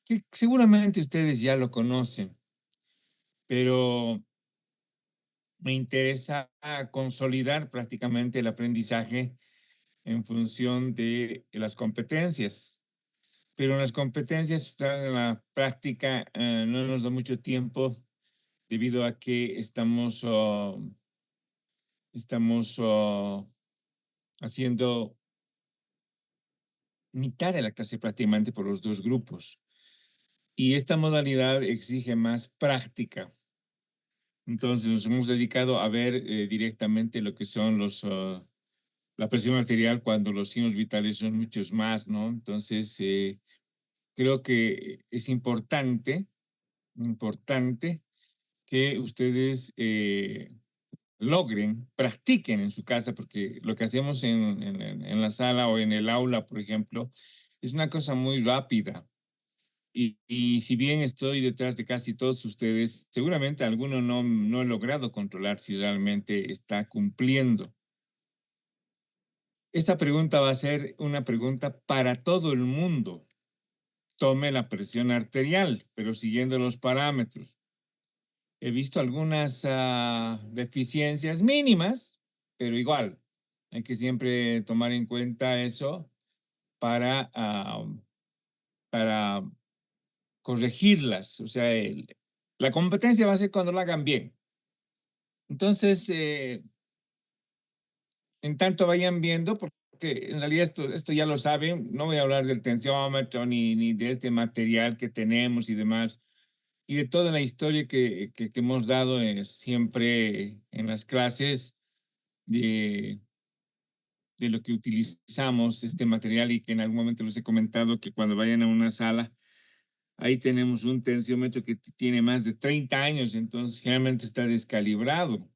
que seguramente ustedes ya lo conocen, pero me interesa consolidar prácticamente el aprendizaje en función de las competencias. Pero en las competencias, en la práctica, no nos da mucho tiempo debido a que estamos haciendo mitad de la clase prácticamente por los dos grupos. Y esta modalidad exige más práctica. Entonces nos hemos dedicado a ver directamente lo que son la presión arterial cuando los signos vitales son muchos más, ¿no? Entonces, creo que es importante que ustedes logren, practiquen en su casa, porque lo que hacemos en la sala o en el aula, por ejemplo, es una cosa muy rápida. Y si bien estoy detrás de casi todos ustedes, seguramente alguno no he logrado controlar si realmente está cumpliendo. Esta pregunta va a ser una pregunta para todo el mundo. Tome la presión arterial, pero siguiendo los parámetros. He visto algunas deficiencias mínimas, pero igual, hay que siempre tomar en cuenta eso para, para corregirlas. O sea, la competencia va a ser cuando lo hagan bien. Entonces, en tanto vayan viendo, porque en realidad esto ya lo saben, no voy a hablar del tensiómetro ni de este material que tenemos y demás, y de toda la historia que hemos dado siempre en las clases de, de lo que utilizamos este material y que en algún momento les he comentado que cuando vayan a una sala, ahí tenemos un tensiómetro que tiene más de 30 años, entonces generalmente está descalibrado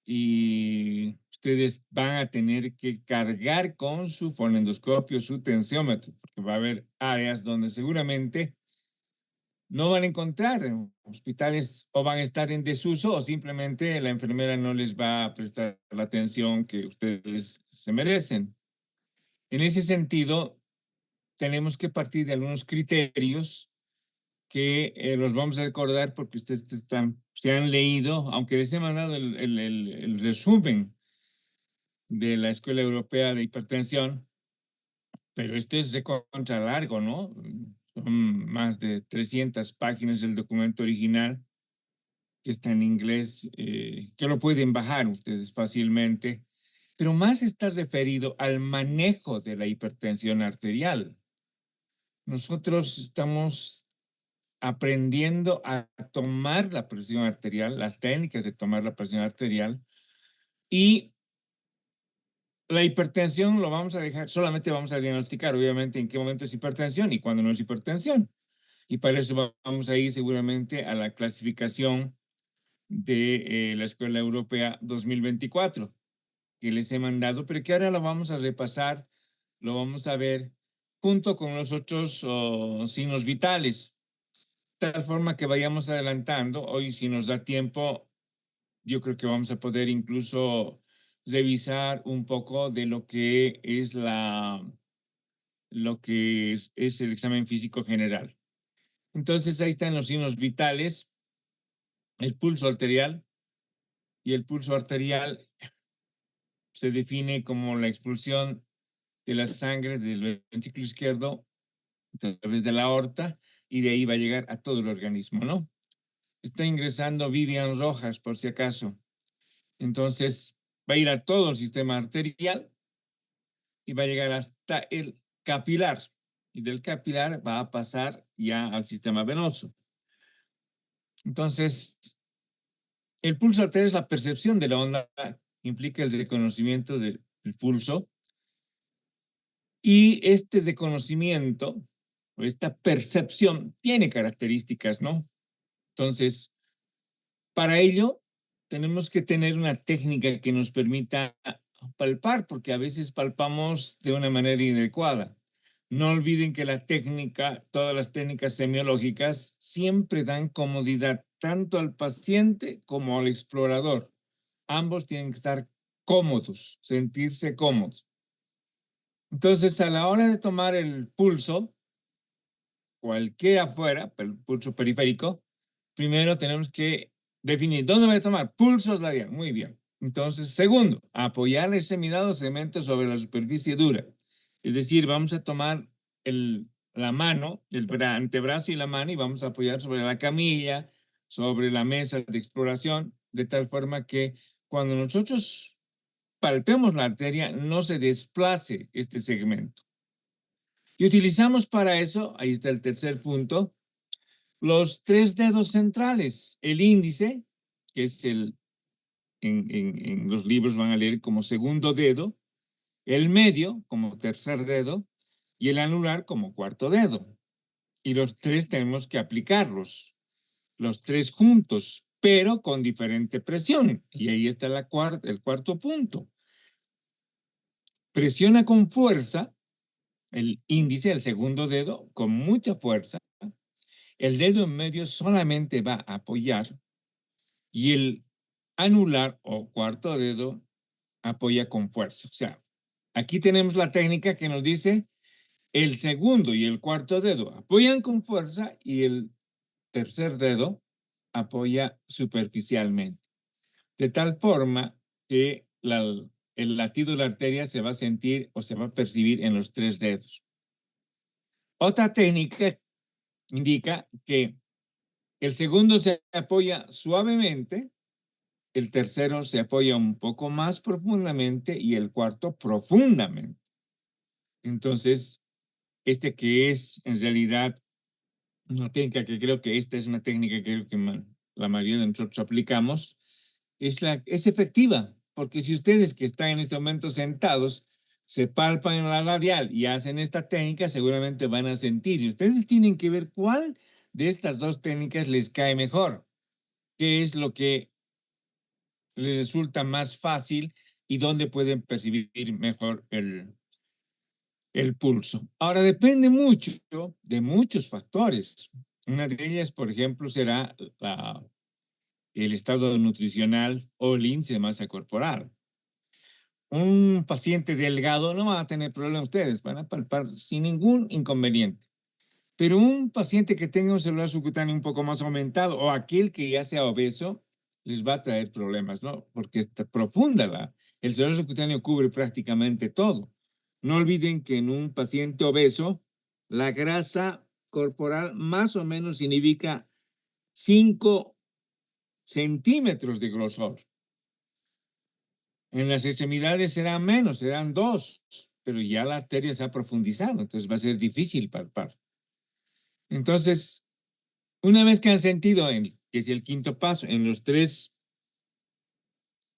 y ustedes van a tener que cargar con su fonendoscopio, su tensiómetro, porque va a haber áreas donde seguramente no van a encontrar hospitales o van a estar en desuso o simplemente la enfermera no les va a prestar la atención que ustedes se merecen. En ese sentido, tenemos que partir de algunos criterios que los vamos a recordar porque ustedes se han leído, aunque les he mandado el resumen de la Escuela Europea de Hipertensión, pero este es de contra largo, ¿no? Son más de 300 páginas del documento original que está en inglés, que lo pueden bajar ustedes fácilmente, pero más está referido al manejo de la hipertensión arterial. Nosotros estamos aprendiendo a tomar la presión arterial, las técnicas de tomar la presión arterial, y la hipertensión lo vamos a dejar, solamente vamos a diagnosticar, obviamente, en qué momento es hipertensión y cuándo no es hipertensión. Y para eso vamos a ir seguramente a la clasificación de la Escuela Europea 2024 que les he mandado, pero que ahora lo vamos a repasar, lo vamos a ver junto con los otros signos vitales, de tal forma que vayamos adelantando. Hoy, si nos da tiempo, yo creo que vamos a poder incluso revisar un poco de lo que es es el examen físico general. Entonces, ahí están los signos vitales, el pulso arterial, y el pulso arterial se define como la expulsión de la sangre del ventrículo izquierdo a través de la aorta y de ahí va a llegar a todo el organismo, ¿no? Está ingresando Vivian Rojas, por si acaso. Entonces, va a ir a todo el sistema arterial y va a llegar hasta el capilar. Y del capilar va a pasar ya al sistema venoso. Entonces, el pulso arterial es la percepción de la onda, implica el reconocimiento del pulso. Y este reconocimiento, o esta percepción, tiene características, ¿no? Entonces, para ello, tenemos que tener una técnica que nos permita palpar, porque a veces palpamos de una manera inadecuada. No olviden que la técnica, todas las técnicas semiológicas, siempre dan comodidad tanto al paciente como al explorador. Ambos tienen que estar cómodos, sentirse cómodos. Entonces, a la hora de tomar el pulso, cualquiera fuera, el pulso periférico, primero tenemos que definir dónde voy a tomar pulso radial. Muy bien. Entonces, segundo, apoyar el extremidad o cemento sobre la superficie dura. Es decir, vamos a tomar la mano, el antebrazo y la mano y vamos a apoyar sobre la camilla, sobre la mesa de exploración, de tal forma que cuando nosotros palpemos la arteria, no se desplace este segmento. Y utilizamos para eso, ahí está el tercer punto, los tres dedos centrales. El índice, que es en los libros van a leer como segundo dedo, el medio como tercer dedo y el anular como cuarto dedo. Y los tres tenemos que aplicarlos, los tres juntos, pero con diferente presión. Y ahí está el cuarto punto. Presiona con fuerza el índice, el segundo dedo, con mucha fuerza. El dedo en medio solamente va a apoyar y el anular o cuarto dedo apoya con fuerza. O sea, aquí tenemos la técnica que nos dice el segundo y el cuarto dedo apoyan con fuerza y el tercer dedo apoya superficialmente. De tal forma que el latido de la arteria se va a sentir o se va a percibir en los tres dedos. Otra técnica indica que el segundo se apoya suavemente, el tercero se apoya un poco más profundamente y el cuarto profundamente. Entonces, este que es en realidad una técnica que creo que esta es una técnica que creo que la mayoría de nosotros aplicamos, es efectiva, porque si ustedes que están en este momento sentados se palpan en la radial y hacen esta técnica, seguramente van a sentir. Y ustedes tienen que ver cuál de estas dos técnicas les cae mejor, qué es lo que les resulta más fácil y dónde pueden percibir mejor el pulso. Ahora, depende mucho de muchos factores. Una de ellas, por ejemplo, será el estado nutricional o el índice de masa corporal. Un paciente delgado no va a tener problemas ustedes, van a palpar sin ningún inconveniente. Pero un paciente que tenga un celular subcutáneo un poco más aumentado o aquel que ya sea obeso, les va a traer problemas, ¿no? Porque está profunda el celular subcutáneo cubre prácticamente todo. No olviden que en un paciente obeso, la grasa corporal más o menos significa 5 centímetros de grosor. En las extremidades serán menos, serán 2, pero ya la arteria se ha profundizado, entonces va a ser difícil palpar. Entonces, una vez que han sentido, que es el quinto paso, en los tres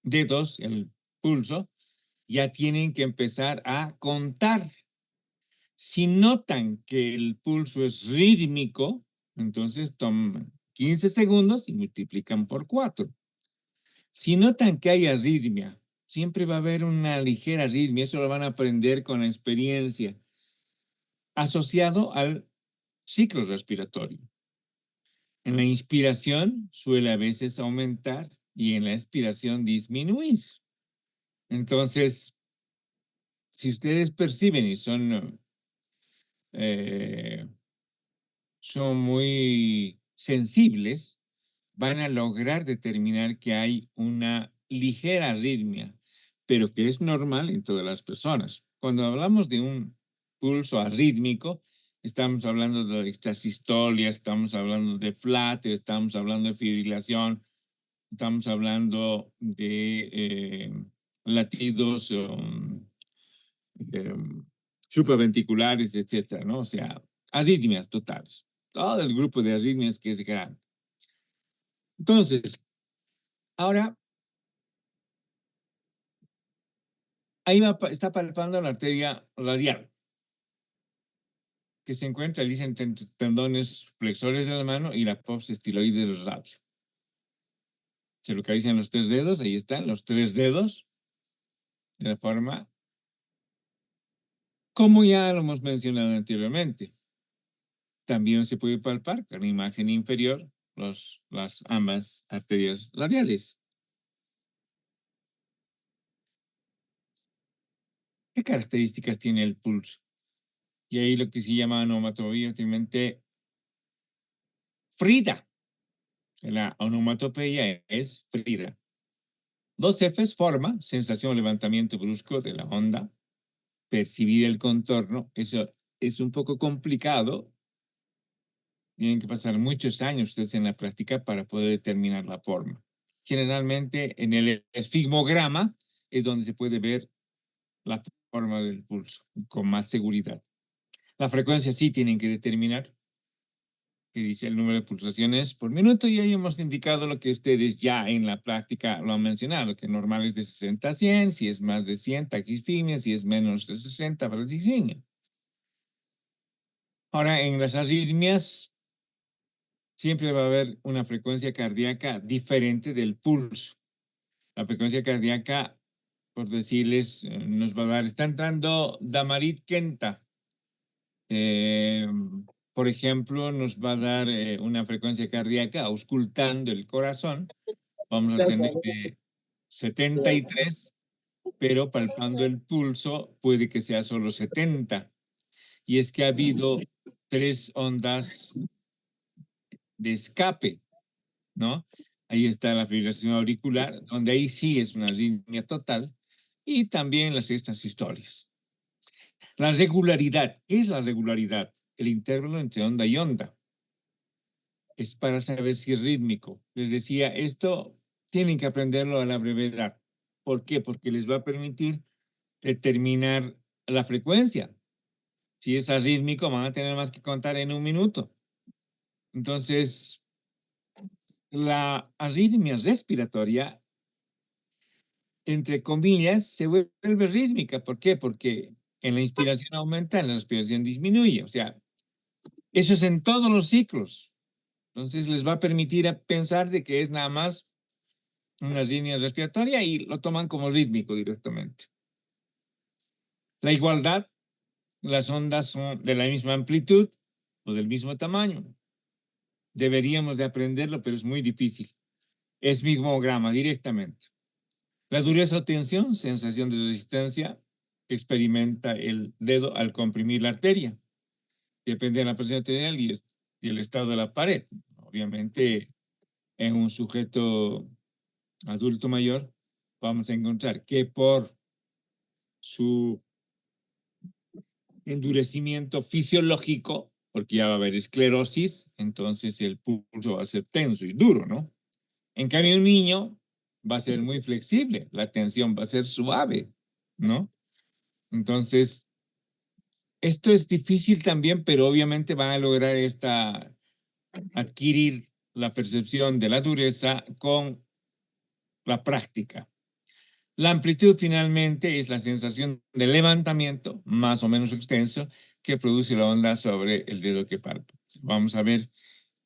dedos, el pulso, ya tienen que empezar a contar. Si notan que el pulso es rítmico, entonces toman 15 segundos y multiplican por 4. Si notan que hay arritmia, siempre va a haber una ligera arritmia, eso lo van a aprender con la experiencia, asociado al ciclo respiratorio. En la inspiración suele a veces aumentar y en la expiración disminuir. Entonces, si ustedes perciben y son muy sensibles, van a lograr determinar que hay una ligera arritmia, pero que es normal en todas las personas. Cuando hablamos de un pulso arrítmico, estamos hablando de extrasistolia, estamos hablando de flutter, estamos hablando de fibrilación, estamos hablando de latidos supraventriculares, etcétera, ¿no? O sea, arritmias totales. Todo el grupo de arritmias que es grande. Entonces, ahora, ahí está palpando la arteria radial, que se encuentra, dicen, entre tendones flexores de la mano y la apófisis estiloides del radio. Se localizan los tres dedos, ahí están los tres dedos, de la forma como ya lo hemos mencionado anteriormente. También se puede palpar con la imagen inferior las ambas arterias radiales. ¿Qué características tiene el pulso? Y ahí lo que se llama aneumatometría, últimamente Frida. La onomatopeya es Frida. Dos Fs, forma, sensación o levantamiento brusco de la onda, percibir el contorno. Eso es un poco complicado. Tienen que pasar muchos años ustedes en la práctica para poder determinar la forma. Generalmente en el esfigmograma es donde se puede ver la forma del pulso con más seguridad. La frecuencia sí tienen que determinar, que dice el número de pulsaciones por minuto, y ahí hemos indicado lo que ustedes ya en la práctica lo han mencionado, que normal es de 60 a 100, si es más de 100, taquisfimia, si es menos de 60, bradisfimia. Ahora, en las arritmias, siempre va a haber una frecuencia cardíaca diferente del pulso. La frecuencia cardíaca, por decirles, nos va a dar, está entrando Damarit Kenta. Por ejemplo, nos va a dar una frecuencia cardíaca auscultando el corazón. Vamos a tener 73, pero palpando el pulso puede que sea solo 70. Y es que ha habido 3 ondas de escape, ¿no? Ahí está la fibrilación auricular, donde ahí sí es una arritmia total, y también las estas historias. La regularidad. ¿Qué es la regularidad? El intervalo entre onda y onda. Es para saber si es rítmico. Les decía, esto tienen que aprenderlo a la brevedad. ¿Por qué? Porque les va a permitir determinar la frecuencia. Si es arrítmico, van a tener más que contar en un minuto. Entonces, la arritmia respiratoria, entre comillas, se vuelve rítmica. ¿Por qué? Porque en la inspiración aumenta, en la respiración disminuye. O sea, eso es en todos los ciclos. Entonces, les va a permitir a pensar de que es nada más una arritmia respiratoria y lo toman como rítmico directamente. La igualdad, las ondas son de la misma amplitud o del mismo tamaño. Deberíamos de aprenderlo, pero es muy difícil. Esfigmograma directamente. La dureza o tensión, sensación de resistencia que experimenta el dedo al comprimir la arteria. Depende de la presión arterial y el estado de la pared. Obviamente, en un sujeto adulto mayor, vamos a encontrar que por su endurecimiento fisiológico, porque ya va a haber esclerosis, entonces el pulso va a ser tenso y duro, ¿no? En cambio, un niño va a ser muy flexible, la tensión va a ser suave, ¿no? Entonces, esto es difícil también, pero obviamente van a lograr adquirir la percepción de la dureza con la práctica. La amplitud finalmente es la sensación de levantamiento más o menos extenso que produce la onda sobre el dedo que palpa. Vamos a ver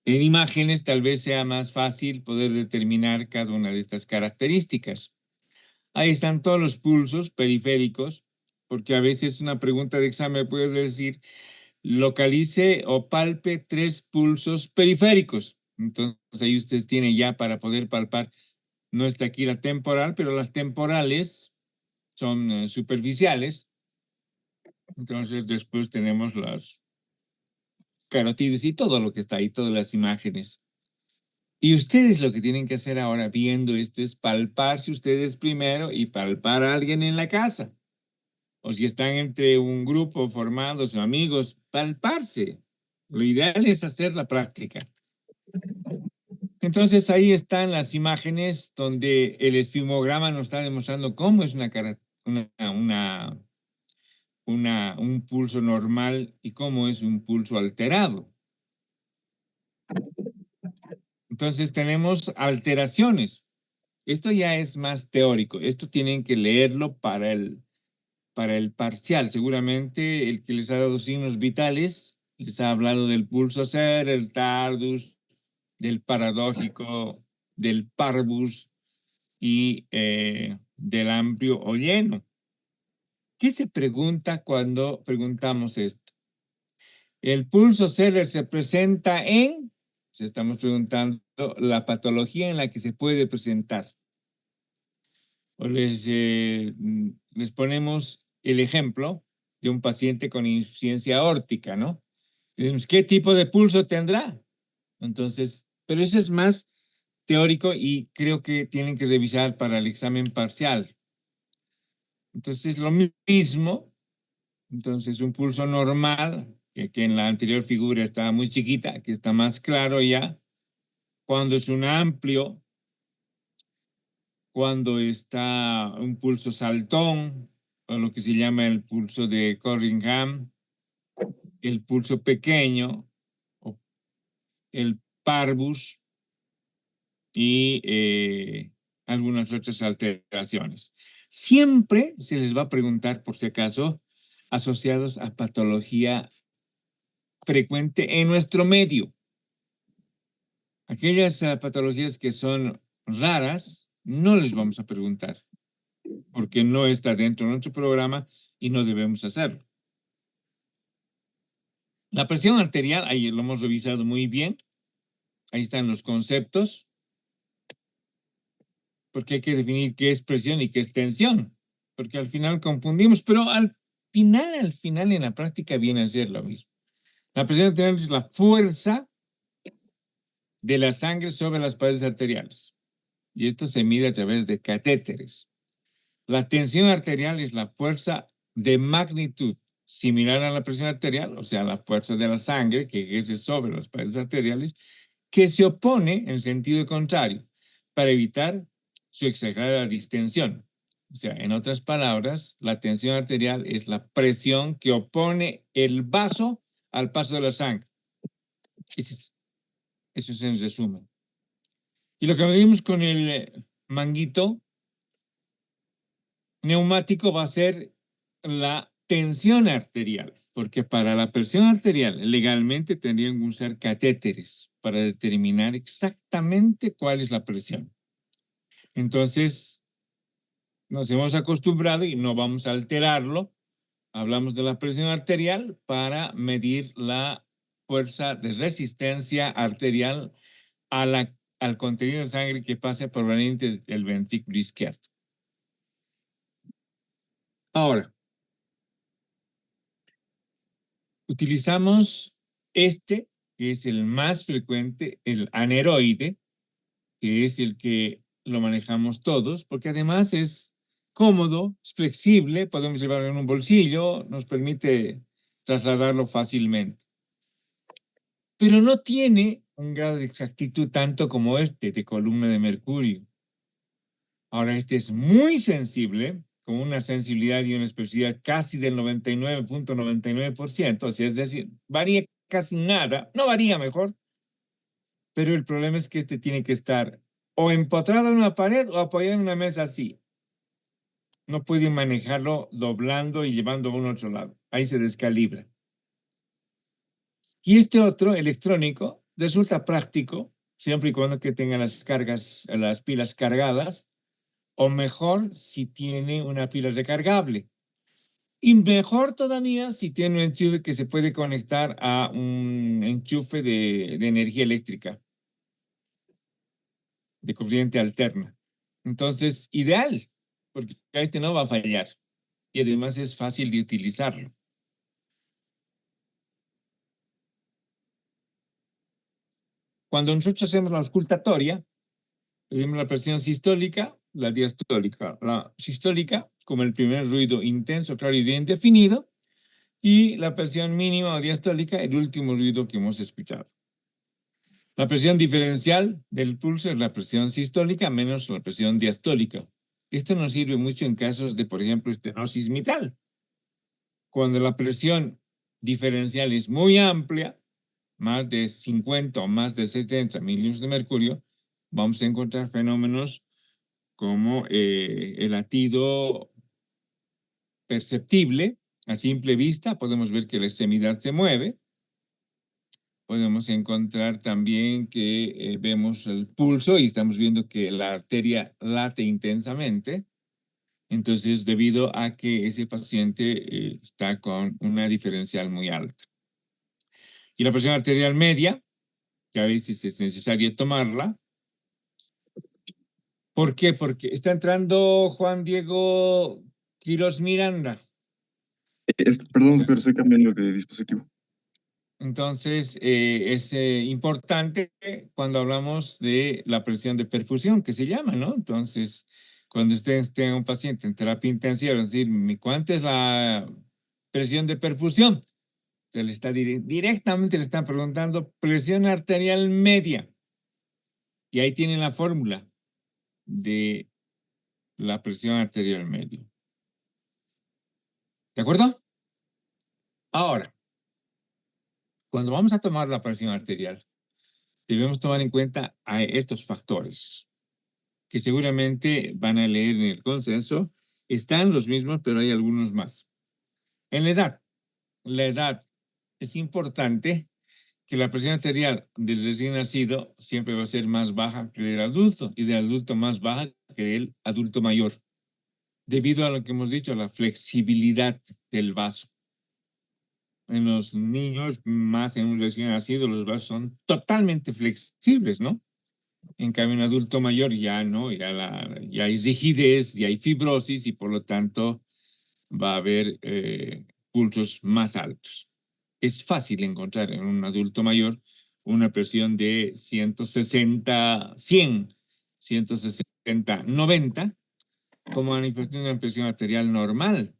en imágenes, tal vez sea más fácil poder determinar cada una de estas características. Ahí están todos los pulsos periféricos, porque a veces una pregunta de examen puede decir, localice o palpe 3 pulsos periféricos. Entonces ahí ustedes tienen ya para poder palpar, no está aquí la temporal, pero las temporales son superficiales. Entonces después tenemos las carotides y todo lo que está ahí, todas las imágenes. Y ustedes lo que tienen que hacer ahora viendo esto es palparse ustedes primero y palpar a alguien en la casa. O si están entre un grupo formados o amigos, palparse. Lo ideal es hacer la práctica. Entonces ahí están las imágenes donde el esfigmograma nos está demostrando cómo es un pulso normal y cómo es un pulso alterado. Entonces tenemos alteraciones. Esto ya es más teórico. Esto tienen que leerlo para el parcial. Seguramente el que les ha dado signos vitales les ha hablado del pulso ser, el tardus, del paradójico, del parvus y del amplio o lleno. ¿Qué se pregunta cuando preguntamos esto? El pulso Seller se presenta en, estamos preguntando la patología en la que se puede presentar. O les ponemos el ejemplo de un paciente con insuficiencia aórtica, ¿no? ¿Qué tipo de pulso tendrá? Entonces, pero eso es más teórico y creo que tienen que revisar para el examen parcial. Entonces, lo mismo. Entonces, un pulso normal, que en la anterior figura estaba muy chiquita, que está más claro ya. Cuando es un amplio, cuando está un pulso saltón, o lo que se llama el pulso de Corringham, el pulso pequeño, o el parvus, y algunas otras alteraciones. Siempre se les va a preguntar, por si acaso, asociados a patología frecuente en nuestro medio. Aquellas patologías que son raras, no les vamos a preguntar, porque no está dentro de nuestro programa y no debemos hacerlo. La presión arterial, ahí lo hemos revisado muy bien. Ahí están los conceptos, porque hay que definir qué es presión y qué es tensión, porque al final confundimos, pero al final, en la práctica viene a ser lo mismo. La presión arterial es la fuerza de la sangre sobre las paredes arteriales, y esto se mide a través de catéteres. La tensión arterial es la fuerza de magnitud similar a la presión arterial, o sea, la fuerza de la sangre que ejerce sobre las paredes arteriales, que se opone en sentido contrario para evitar su exagerada distensión. O sea, en otras palabras, la tensión arterial es la presión que opone el vaso al paso de la sangre. Eso es en resumen. Y lo que medimos con el manguito neumático va a ser la tensión arterial, porque para la presión arterial legalmente tendrían que usar catéteres para determinar exactamente cuál es la presión. Entonces, nos hemos acostumbrado y no vamos a alterarlo. Hablamos de la presión arterial para medir la fuerza de resistencia arterial al contenido de sangre que pasa proveniente del ventrículo izquierdo. Ahora, utilizamos que es el más frecuente, el aneroide, que es el que lo manejamos todos, porque además es cómodo, es flexible, podemos llevarlo en un bolsillo, nos permite trasladarlo fácilmente. Pero no tiene un grado de exactitud tanto como este de columna de mercurio. Ahora, este es muy sensible, con una sensibilidad y una especificidad casi del 99.99%, o sea, es decir, varía casi nada, no varía mejor, pero el problema es que este tiene que estar o empotrado en una pared o apoyado en una mesa así. No puede manejarlo doblando y llevando a un otro lado. Ahí se descalibra. Y este otro, electrónico, resulta práctico, siempre y cuando que tenga las pilas cargadas, o mejor si tiene una pila recargable. Y mejor todavía si tiene un enchufe que se puede conectar a un enchufe de energía eléctrica, de corriente alterna. Entonces, ideal, porque este no va a fallar y además es fácil de utilizarlo. Cuando nosotros hacemos la auscultatoria, pedimos la presión sistólica, la diastólica. La sistólica, como el primer ruido intenso, claro y bien definido, y la presión mínima o diastólica, el último ruido que hemos escuchado. La presión diferencial del pulso es la presión sistólica menos la presión diastólica. Esto nos sirve mucho en casos de, por ejemplo, estenosis mitral. Cuando la presión diferencial es muy amplia, más de 50 o más de 70 milímetros de mercurio, vamos a encontrar fenómenos como el latido perceptible a simple vista. Podemos ver que la extremidad se mueve. Podemos encontrar también que vemos el pulso y estamos viendo que la arteria late intensamente. Entonces, debido a que ese paciente está con una diferencial muy alta. Y la presión arterial media, que a veces es necesario tomarla. ¿Por qué? Porque está entrando Juan Diego Quiroz Miranda. Perdón, doctor, estoy cambiando de dispositivo. Entonces, es importante cuando hablamos de la presión de perfusión, que se llama, ¿no? Entonces, cuando ustedes tengan un paciente en terapia intensiva, van a decir, ¿cuánta es la presión de perfusión? Entonces, directamente le están preguntando presión arterial media. Y ahí tienen la fórmula de la presión arterial media. ¿De acuerdo? Ahora, cuando vamos a tomar la presión arterial, debemos tomar en cuenta a estos factores, que seguramente van a leer en el consenso. Están los mismos, pero hay algunos más. En la edad es importante que la presión arterial del recién nacido siempre va a ser más baja que del adulto y del adulto más baja que del adulto mayor, debido a lo que hemos dicho, a la flexibilidad del vaso. En los niños, más en un recién nacido, los vasos son totalmente flexibles, ¿no? En cambio, un adulto mayor ya no, ya hay rigidez, ya hay fibrosis y por lo tanto va a haber pulsos más altos. Es fácil encontrar en un adulto mayor una presión de 160, 100, 160, 90 como manifestación de una presión arterial normal.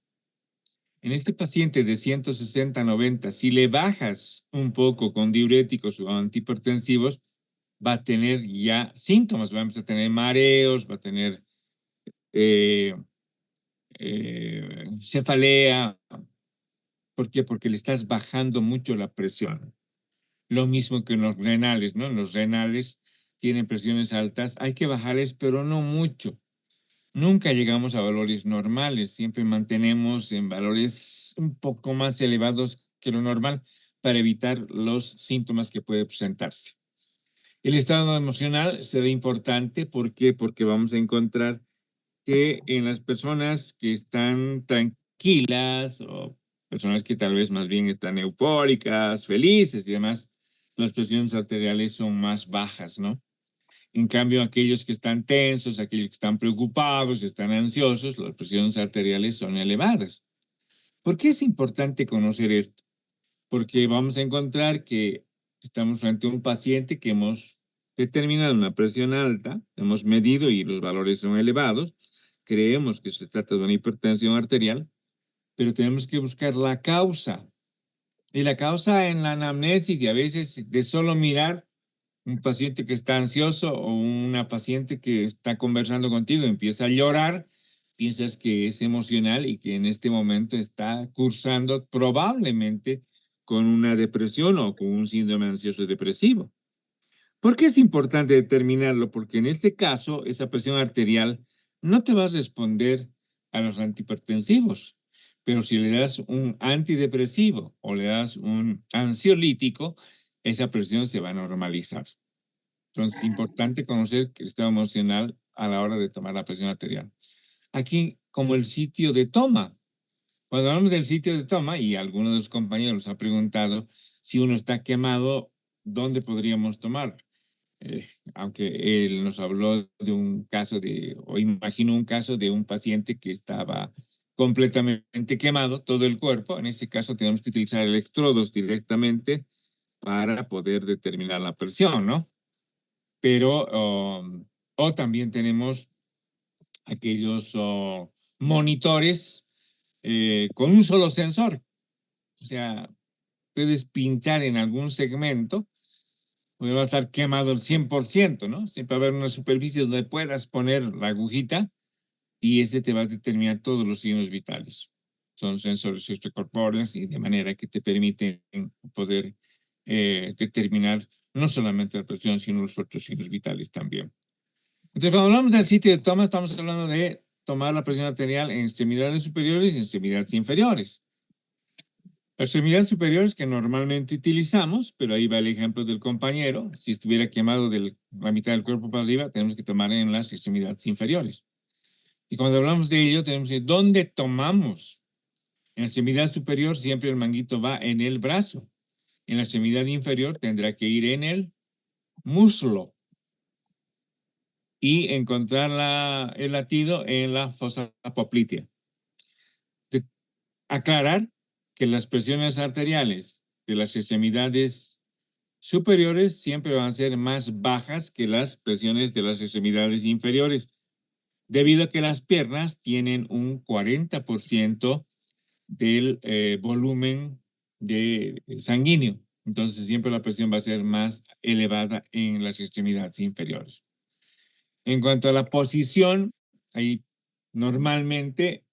En este paciente de 160, 90, si le bajas un poco con diuréticos o antihipertensivos, va a tener ya síntomas, vamos a tener mareos, va a tener cefalea. ¿Por qué? Porque le estás bajando mucho la presión. Lo mismo que en los renales, ¿no? En los renales tienen presiones altas, hay que bajarles, pero no mucho. Nunca llegamos a valores normales, siempre mantenemos en valores un poco más elevados que lo normal para evitar los síntomas que puede presentarse. El estado emocional será importante, ¿por qué? Porque vamos a encontrar que en las personas que están tranquilas o personas que tal vez más bien están eufóricas, felices y demás, las presiones arteriales son más bajas, ¿no? En cambio, aquellos que están tensos, aquellos que están preocupados, están ansiosos, las presiones arteriales son elevadas. ¿Por qué es importante conocer esto? Porque vamos a encontrar que estamos frente a un paciente que hemos determinado una presión alta, hemos medido y los valores son elevados, creemos que se trata de una hipertensión arterial, pero tenemos que buscar la causa. Y la causa en la anamnesis y a veces de solo mirar un paciente que está ansioso o una paciente que está conversando contigo y empieza a llorar, piensas que es emocional y que en este momento está cursando probablemente con una depresión o con un síndrome ansioso depresivo. ¿Por qué es importante determinarlo? Porque en este caso, esa presión arterial no te va a responder a los antihipertensivos, pero si le das un antidepresivo o le das un ansiolítico, esa presión se va a normalizar. Entonces, es importante conocer el estado emocional a la hora de tomar la presión arterial. Aquí, como el sitio de toma. Cuando hablamos del sitio de toma, y alguno de los compañeros ha preguntado si uno está quemado, ¿dónde podríamos tomar? Aunque él nos habló de un caso o imaginó un caso de un paciente que estaba completamente quemado, todo el cuerpo. En ese caso tenemos que utilizar electrodos directamente para poder determinar la presión, ¿no? Pero, o también tenemos aquellos monitores con un solo sensor. O sea, puedes pinchar en algún segmento, pues va a estar quemado el 100%, ¿no? Siempre va a haber una superficie donde puedas poner la agujita y ese te va a determinar todos los signos vitales. Son sensores extracorpóreos y de manera que te permiten poder determinar no solamente la presión, sino los otros signos vitales también. Entonces, cuando hablamos del sitio de toma, estamos hablando de tomar la presión arterial en extremidades superiores y en extremidades inferiores. Las extremidades superiores que normalmente utilizamos, pero ahí va el ejemplo del compañero, si estuviera quemado de la mitad del cuerpo para arriba, tenemos que tomar en las extremidades inferiores. Y cuando hablamos de ello, tenemos que decir, ¿dónde tomamos? En la extremidad superior siempre el manguito va en el brazo. En la extremidad inferior tendrá que ir en el muslo y encontrar el latido en la fosa poplitea. Aclarar que las presiones arteriales de las extremidades superiores siempre van a ser más bajas que las presiones de las extremidades inferiores, debido a que las piernas tienen un 40% del volumen sanguíneo. Entonces, siempre la presión va a ser más elevada en las extremidades inferiores. En cuanto a la posición, ahí normalmente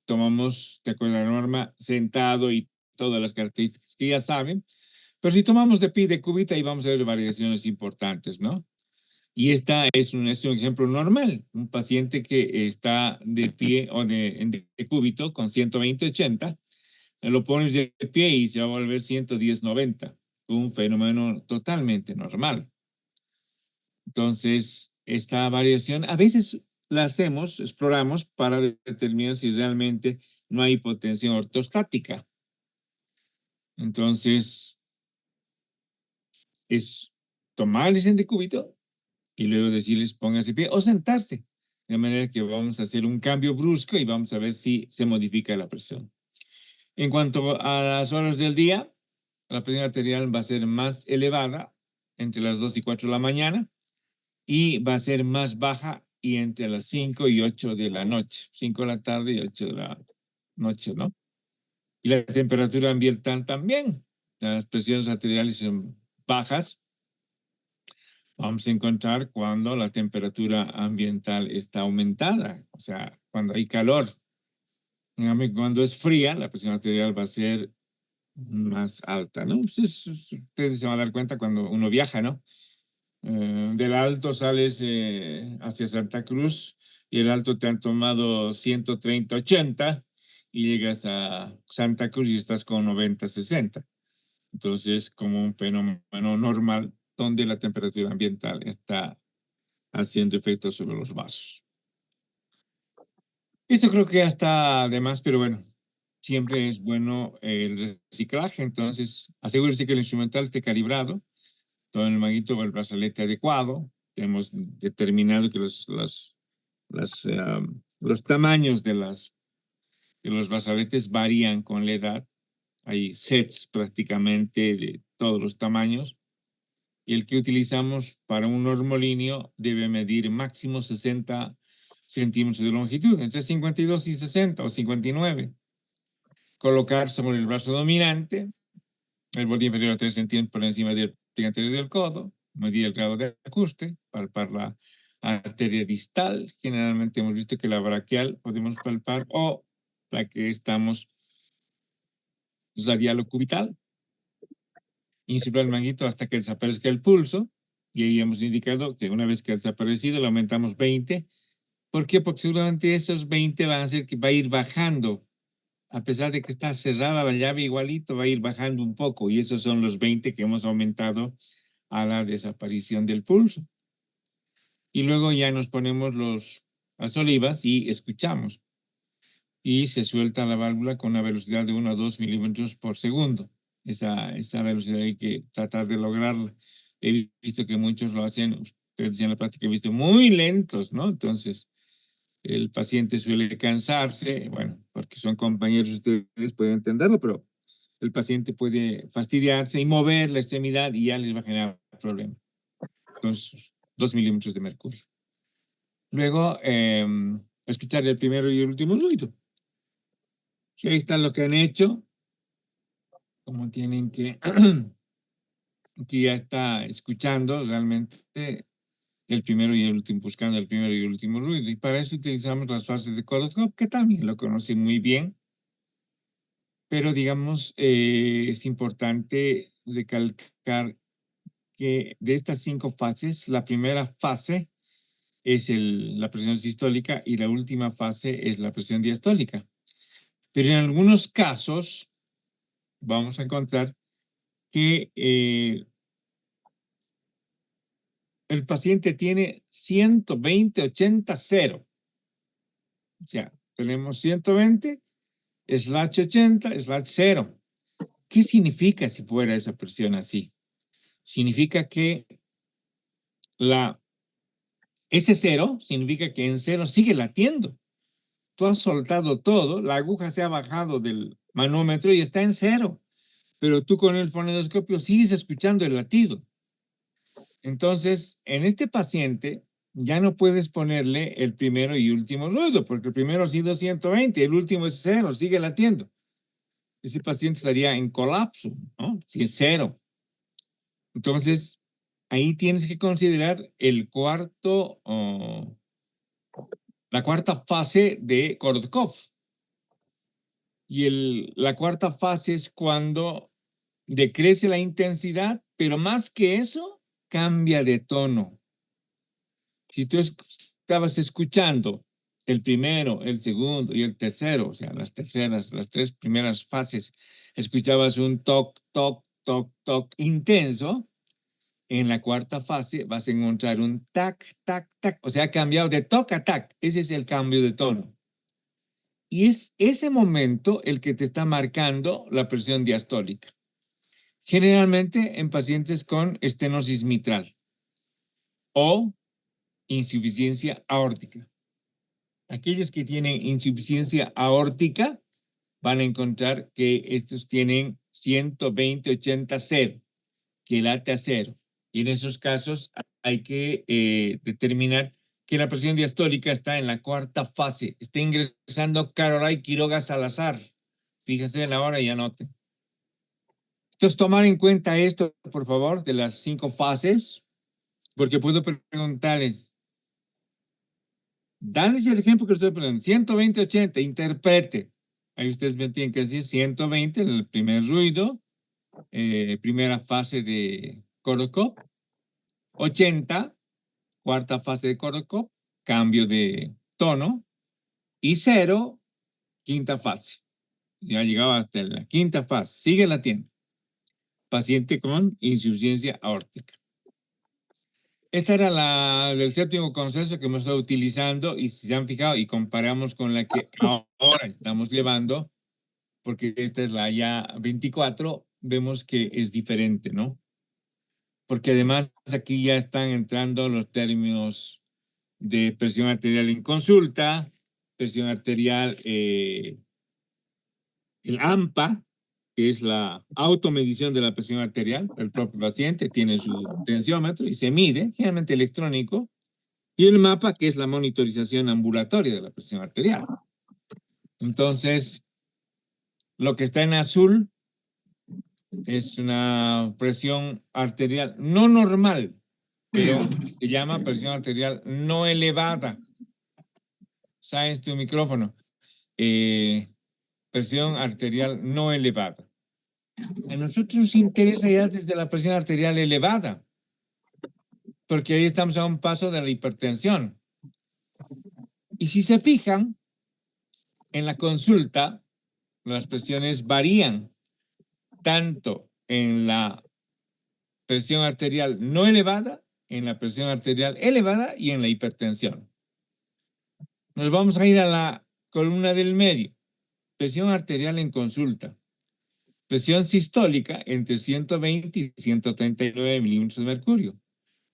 tomamos, de acuerdo a la norma, sentado y todas las características que ya saben, pero si tomamos de pie de cúbito, ahí vamos a ver variaciones importantes, ¿no? Y esta es un ejemplo normal, un paciente que está de pie o de cúbito con 120-80, lo pones de pie y se va a volver 110-90, un fenómeno totalmente normal. Entonces, esta variación a veces la hacemos, exploramos para determinar si realmente no hay hipotensión ortostática. Entonces, es tomarles en decúbito y luego decirles pónganse de pie o sentarse. De manera que vamos a hacer un cambio brusco y vamos a ver si se modifica la presión. En cuanto a las horas del día, la presión arterial va a ser más elevada entre las 2 y 4 de la mañana y va a ser más baja y entre las 5 y 8 de la noche, 5 de la tarde y 8 de la noche, ¿no? Y la temperatura ambiental también. Las presiones arteriales son bajas. Vamos a encontrar cuando la temperatura ambiental está aumentada, o sea, cuando hay calor. Cuando es fría, la presión arterial va a ser más alta, ¿no? Pues ustedes se van a dar cuenta cuando uno viaja, ¿no? Del Alto sales hacia Santa Cruz y el Alto te han tomado 130-80 y llegas a Santa Cruz y estás con 90-60. Entonces, como un fenómeno normal donde la temperatura ambiental está haciendo efecto sobre los vasos. Esto creo que ya está de más, pero bueno, siempre es bueno el reciclaje, entonces asegúrese que el instrumental esté calibrado, todo el manguito o el brazalete adecuado. Hemos determinado que los tamaños de los brazaletes varían con la edad. Hay sets prácticamente de todos los tamaños. Y el que utilizamos para un normolíneo debe medir máximo 60 centímetros de longitud, entre 52 y 60 o 59. Colocar sobre el brazo dominante, el borde inferior a 3 centímetros por encima del pie anterior del codo, medir el grado de ajuste, palpar la arteria distal. Generalmente hemos visto que la braquial podemos palpar o la que estamos radial o cubital. Insular el manguito hasta que desaparezca el pulso. Y ahí hemos indicado que una vez que ha desaparecido, le aumentamos 20. ¿Por qué? Porque seguramente esos 20 van a hacer que va a ir bajando. A pesar de que está cerrada la llave igualito, va a ir bajando un poco. Y esos son los 20 que hemos aumentado a la desaparición del pulso. Y luego ya nos ponemos las olivas y escuchamos. Y se suelta la válvula con una velocidad de 1 a 2 milímetros por segundo. Esa velocidad hay que tratar de lograrla. He visto que muchos lo hacen, ustedes decían en la práctica, he visto muy lentos, ¿no? Entonces, el paciente suele cansarse, bueno, porque son compañeros, ustedes pueden entenderlo, pero el paciente puede fastidiarse y mover la extremidad y ya les va a generar problema. Entonces, 2 milímetros de mercurio. Luego, escuchar el primero y el último ruido. Y ahí está lo que han hecho, como tienen que ya está escuchando realmente el primero y el último, buscando el primero y el último ruido. Y para eso utilizamos las fases de Kolotov, que también lo conocen muy bien. Pero digamos, es importante recalcar que de estas 5 fases, la primera fase es la presión sistólica y la última fase es la presión diastólica. Pero en algunos casos vamos a encontrar que el paciente tiene 120-80-0. O sea, tenemos 120/80/0. ¿Qué significa si fuera esa presión así? Significa que ese 0 significa que en 0 sigue latiendo. Tú has soltado todo, la aguja se ha bajado del manómetro y está en 0. pero tú con el fonendoscopio sigues escuchando el latido. Entonces, en este paciente ya no puedes ponerle el primero y último ruido, porque el primero ha sido 120, el último es 0, sigue latiendo. Ese paciente estaría en colapso, ¿no? Si es 0. Entonces, ahí tienes que considerar el cuarto, la cuarta fase de Korotkov. Y la cuarta fase es cuando decrece la intensidad, pero más que eso, cambia de tono. Si tú estabas escuchando el primero, el segundo y el tercero, o sea, las tres primeras fases, escuchabas un toc, toc, toc, toc intenso, en la cuarta fase vas a encontrar un tac, tac, tac, o sea, ha cambiado de toc a tac. Ese es el cambio de tono. Y es ese momento el que te está marcando la presión diastólica. Generalmente en pacientes con estenosis mitral o insuficiencia aórtica. Aquellos que tienen insuficiencia aórtica van a encontrar que estos tienen 120/80/0, que late a 0. Y en esos casos hay que determinar que la presión diastólica está en la cuarta fase. Está ingresando Caroline Quiroga Salazar. Fíjense en la hora y anoten. Entonces, tomar en cuenta esto, por favor, de las 5 fases, porque puedo preguntarles, darles el ejemplo que estoy poniendo, 120/80, interprete. Ahí ustedes me tienen que decir 120, el primer ruido, primera fase de Korotkov, 80, cuarta fase de Korotkov, cambio de tono, y 0, quinta fase. Ya llegaba hasta la quinta fase, sigue latiendo. Paciente con insuficiencia aórtica. Esta era la del séptimo consenso que hemos estado utilizando, y si se han fijado y comparamos con la que ahora estamos llevando, porque esta es la ya 24, vemos que es diferente, ¿no? Porque además aquí ya están entrando los términos de presión arterial en consulta, presión arterial, el AMPA, que es la automedición de la presión arterial. El propio paciente tiene su tensiómetro y se mide, generalmente electrónico, y el mapa, que es la monitorización ambulatoria de la presión arterial. Entonces, lo que está en azul es una presión arterial no normal, pero se llama presión arterial no elevada. Sáenz tu micrófono. Presión arterial no elevada. A nosotros nos interesa ya desde la presión arterial elevada, porque ahí estamos a un paso de la hipertensión. Y si se fijan, en la consulta, las presiones varían tanto en la presión arterial no elevada, en la presión arterial elevada y en la hipertensión. Nos vamos a ir a la columna del medio. Presión arterial en consulta. Presión sistólica entre 120 y 139 milímetros de mercurio.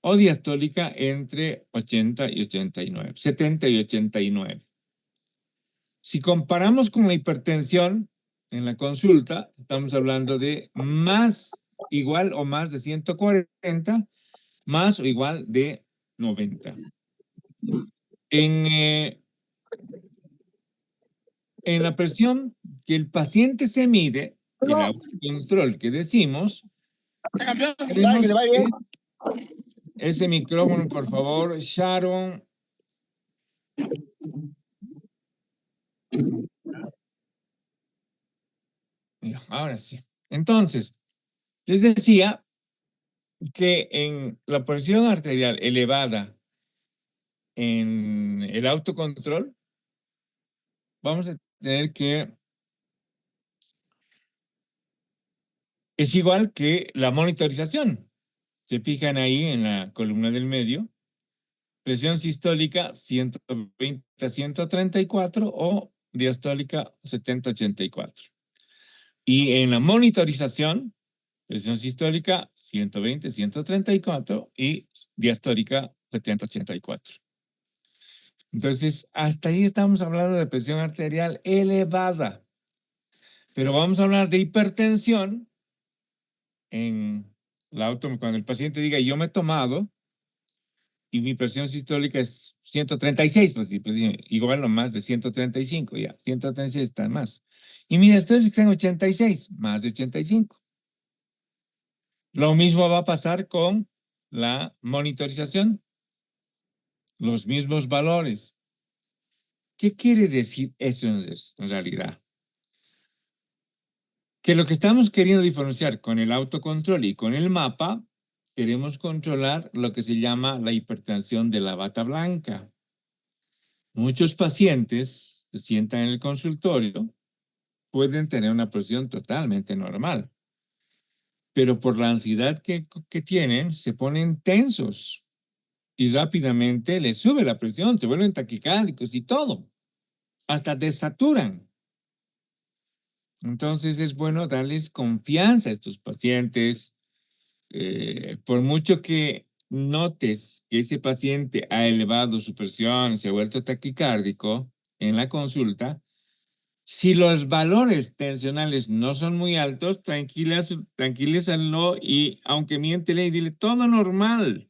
O diastólica entre 80 y 89, 70 y 89. Si comparamos con la hipertensión en la consulta, estamos hablando de más, igual o más de 140, más o igual de 90. En la presión que el paciente se mide, el autocontrol que decimos, tenemos ese micrófono, por favor, Sharon. Mira, ahora sí. Entonces, les decía que en la presión arterial elevada en el autocontrol, vamos a tener que, es igual que la monitorización. Se fijan ahí en la columna del medio, presión sistólica 120 a 134 o diastólica 70/84. Y en la monitorización, presión sistólica 120, 134 y diastólica 70/84. Entonces, hasta ahí estamos hablando de presión arterial elevada. Pero vamos a hablar de hipertensión en cuando el paciente diga, yo me he tomado y mi presión sistólica es 136, pues igual no más de 135, ya, 136 está más. Y mi diastólico está en 86, más de 85. Lo mismo va a pasar con la monitorización, los mismos valores. ¿Qué quiere decir eso en realidad? Que lo que estamos queriendo diferenciar con el autocontrol y con el mapa, queremos controlar lo que se llama la hipertensión de la bata blanca. Muchos pacientes se sientan en el consultorio, pueden tener una presión totalmente normal, pero por la ansiedad que tienen, se ponen tensos y rápidamente les sube la presión, se vuelven taquicárdicos y todo, hasta desaturan. Entonces es bueno darles confianza a estos pacientes. Por mucho que notes que ese paciente ha elevado su presión, se ha vuelto taquicárdico en la consulta, si los valores tensionales no son muy altos, tranquilízalo y aunque miéntele, dile todo normal.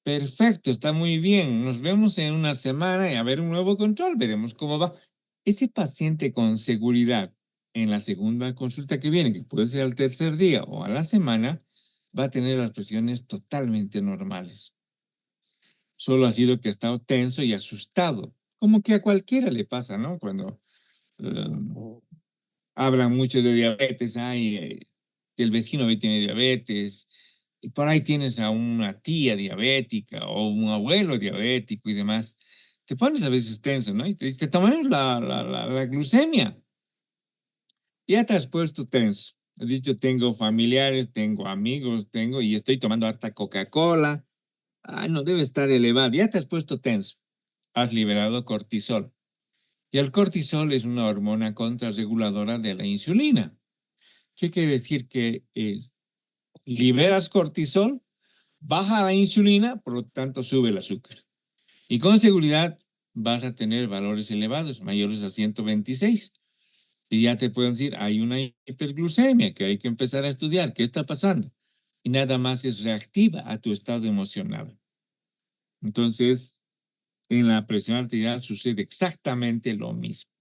Perfecto, está muy bien. Nos vemos en una semana y a ver un nuevo control, veremos cómo va. Ese paciente con seguridad en la segunda consulta que viene, que puede ser al tercer día o a la semana, va a tener las presiones totalmente normales. Solo ha sido que ha estado tenso y asustado, como que a cualquiera le pasa, ¿no? Cuando eh, hablan mucho de diabetes, que el vecino ve tiene diabetes, y por ahí tienes a una tía diabética o un abuelo diabético y demás. Te pones a veces tenso, ¿no? Y te dice, te tomamos la glucemia. Ya te has puesto tenso. Has dicho, tengo familiares, tengo amigos, y estoy tomando harta Coca-Cola. Ay, no debe estar elevado. Ya te has puesto tenso. Has liberado cortisol. Y el cortisol es una hormona contrarreguladora de la insulina. ¿Qué quiere decir? Que liberas cortisol, baja la insulina, por lo tanto sube el azúcar. Y con seguridad vas a tener valores elevados, mayores a 126. Y ya te pueden decir, hay una hiperglucemia que hay que empezar a estudiar. ¿Qué está pasando? Y nada más es reactiva a tu estado emocional. Entonces, en la presión arterial sucede exactamente lo mismo.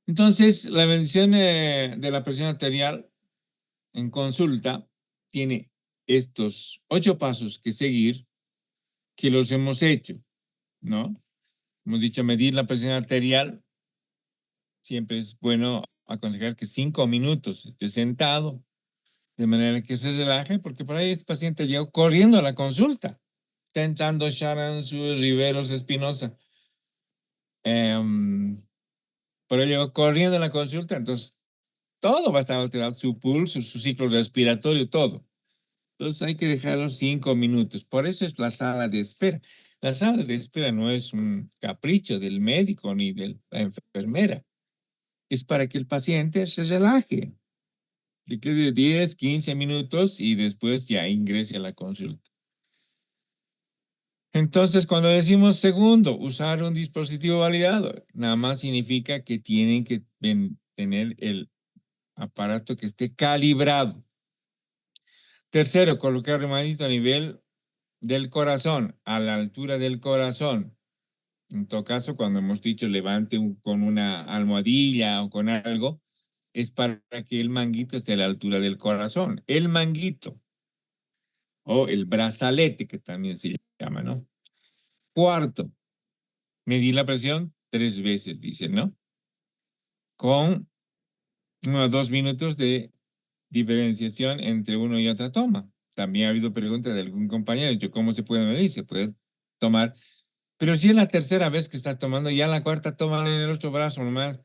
Entonces, la medición de la presión arterial en consulta tiene estos 8 pasos que seguir, que los hemos hecho, ¿no? Hemos dicho medir la presión arterial. Siempre es bueno aconsejar que 5 minutos esté sentado, de manera que se relaje, porque por ahí este paciente llegó corriendo a la consulta, tentando Sharon sus Riveros Espinosa. Por ahí llegó corriendo a la consulta, entonces todo va a estar alterado, su pulso, su ciclo respiratorio, todo. Entonces hay que dejarlo 5 minutos. Por eso es la sala de espera. La sala de espera no es un capricho del médico ni de la enfermera. Es para que el paciente se relaje. Le quede 10, 15 minutos y después ya ingrese a la consulta. Entonces, cuando decimos segundo, usar un dispositivo validado, nada más significa que tienen que tener el aparato que esté calibrado. Tercero, colocar el manito a nivel del corazón, a la altura del corazón. En todo caso, cuando hemos dicho levante con una almohadilla o con algo, es para que el manguito esté a la altura del corazón. El manguito o el brazalete, que también se llama, ¿no? Cuarto, medir la presión 3 veces, dice, ¿no? Con unos 2 minutos de diferenciación entre uno y otra toma. También ha habido preguntas de algún compañero, dicho, ¿cómo se puede medir? Se puede tomar, pero si es la tercera vez que estás tomando, ya la cuarta toma en el otro brazo nomás.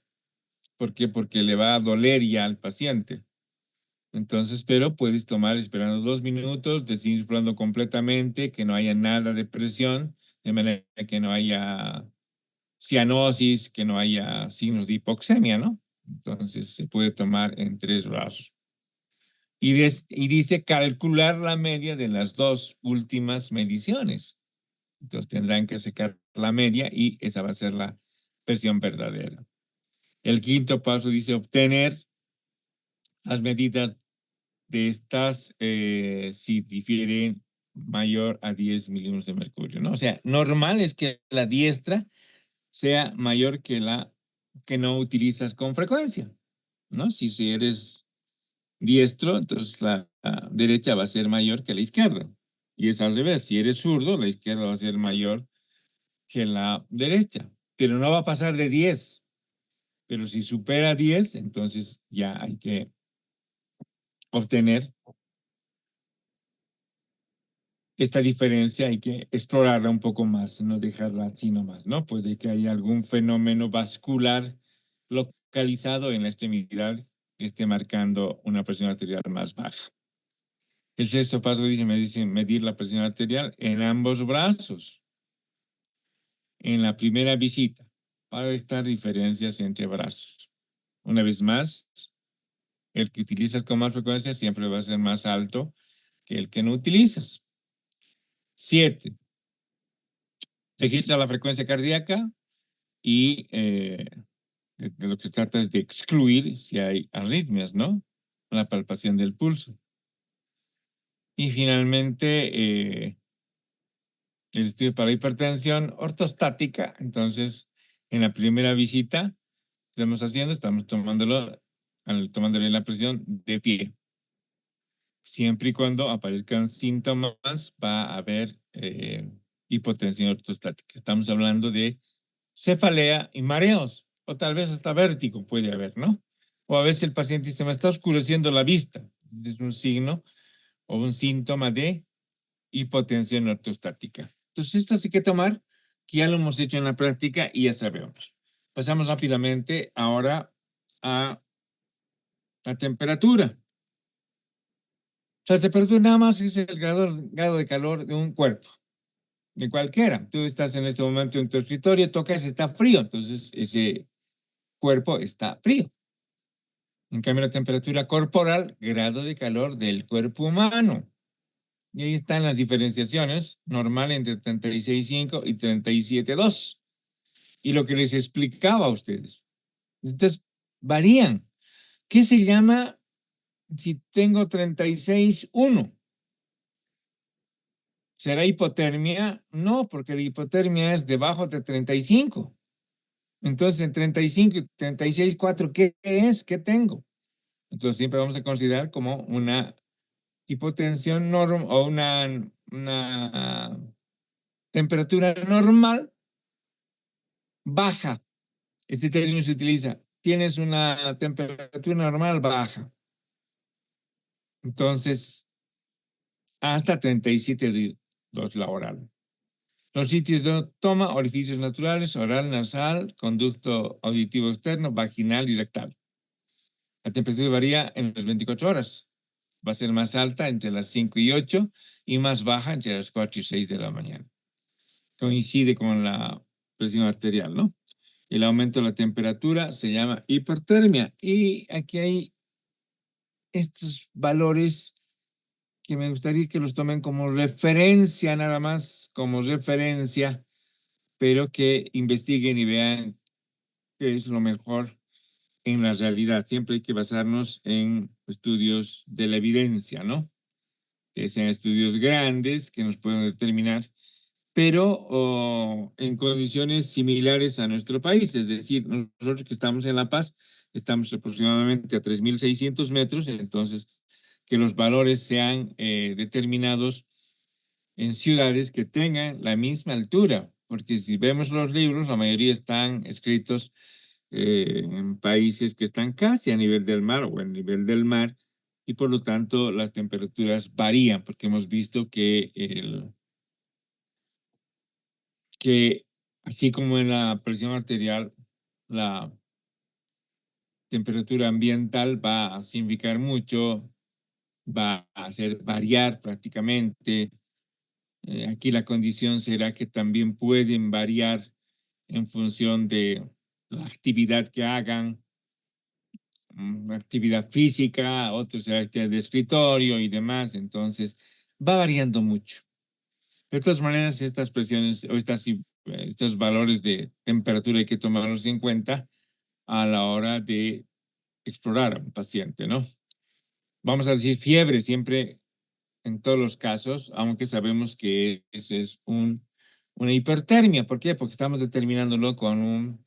¿Por qué? Porque le va a doler ya al paciente. Entonces, pero puedes tomar esperando 2 minutos, desinflando completamente, que no haya nada de presión, de manera que no haya cianosis, que no haya signos de hipoxemia, ¿no? Entonces, se puede tomar en 3 brazos. Y dice calcular la media de las 2 últimas mediciones. Entonces, tendrán que sacar la media y esa va a ser la presión verdadera. El quinto paso dice obtener las medidas de estas si difieren mayor a 10 milímetros de mercurio, ¿no? O sea, normal es que la diestra sea mayor que la que no utilizas con frecuencia, ¿no? Si eres diestro, entonces la derecha va a ser mayor que la izquierda. Y es al revés, si eres zurdo, la izquierda va a ser mayor que la derecha, pero no va a pasar de 10. Pero si supera 10, entonces ya hay que obtener esta diferencia, hay que explorarla un poco más, no dejarla así nomás, ¿no? Puede que haya algún fenómeno vascular localizado en la extremidad que esté marcando una presión arterial más baja. El sexto paso me dice medir la presión arterial en ambos brazos en la primera visita para detectar diferencias entre brazos. Una vez más, el que utilizas con más frecuencia siempre va a ser más alto que el que no utilizas. 7. Registra la frecuencia cardíaca y de lo que se trata es de excluir si hay arritmias, ¿no? La palpación del pulso. Y finalmente, el estudio para hipertensión ortostática. Entonces, en la primera visita, estamos haciendo, estamos tomándole la presión de pie. Siempre y cuando aparezcan síntomas, va a haber hipotensión ortostática. Estamos hablando de cefalea y mareos, o tal vez hasta vértigo puede haber, ¿no? O a veces el paciente dice, me está oscureciendo la vista. Es un signo o un síntoma de hipotensión ortostática. Entonces, esto sí que tomar, que ya lo hemos hecho en la práctica y ya sabemos. Pasamos rápidamente ahora a la temperatura. La temperatura nada más es el grado de calor de un cuerpo, de cualquiera. Tú estás en este momento en tu escritorio, tocas, está frío, entonces ese cuerpo está frío. En cambio, la temperatura corporal, grado de calor del cuerpo humano. Y ahí están las diferenciaciones, normal entre 36,5 y 37,2. Y lo que les explicaba a ustedes. Entonces, varían. ¿Qué se llama si tengo 36,1? ¿Será hipotermia? No, porque la hipotermia es debajo de 35. Entonces, en 35 y 36,4, ¿qué es? ¿Qué tengo? Entonces, siempre vamos a considerar como una hipotensión normal o una temperatura normal baja. Este término se utiliza. Tienes una temperatura normal baja. Entonces, hasta 37,2 la oral. Los sitios de toma, orificios naturales, oral, nasal, conducto auditivo externo, vaginal y rectal. La temperatura varía en las 24 horas. Va a ser más alta entre las 5 y 8 y más baja entre las 4 y 6 de la mañana. Coincide con la presión arterial, ¿no? El aumento de la temperatura se llama hipertermia. Y aquí hay estos valores que me gustaría que los tomen como referencia, nada más como referencia, pero que investiguen y vean qué es lo mejor en la realidad. Siempre hay que basarnos en estudios de la evidencia, ¿no? Que sean estudios grandes que nos puedan determinar, pero en condiciones similares a nuestro país. Es decir, nosotros que estamos en La Paz, estamos aproximadamente a 3,600 metros, entonces que los valores sean determinados en ciudades que tengan la misma altura, porque si vemos los libros, la mayoría están escritos en países que están casi a nivel del mar o en nivel del mar, y por lo tanto las temperaturas varían, porque hemos visto que así como en la presión arterial, la temperatura ambiental va a significar mucho, va a hacer variar prácticamente. Aquí la condición será que también pueden variar en función de la actividad que hagan, actividad física, otros será actividad de escritorio y demás. Entonces, va variando mucho. De todas maneras, estas presiones o estos valores de temperatura hay que tomarlos en cuenta a la hora de explorar a un paciente, ¿no? vamos a decir fiebre siempre en todos los casos, aunque sabemos que eso es una hipertermia. ¿Por qué? Porque estamos determinándolo con un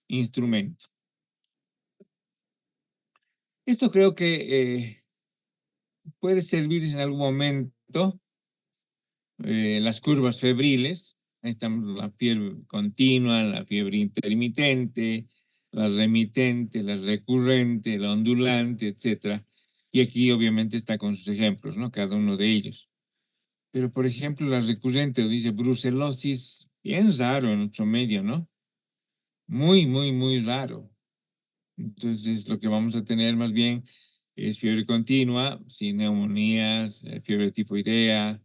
instrumento. Esto creo que puede servir en algún momento, las curvas febriles. Ahí estamos la fiebre continua, la fiebre intermitente, la remitente, la recurrente, la ondulante, etcétera. Y aquí obviamente está con sus ejemplos, ¿no? Cada uno de ellos. Pero, por ejemplo, la recurrente, dice brucelosis, bien raro en nuestro medio, ¿no? Muy, muy, muy raro. Entonces, lo que vamos a tener más bien es fiebre continua, sin neumonías, fiebre tifoidea.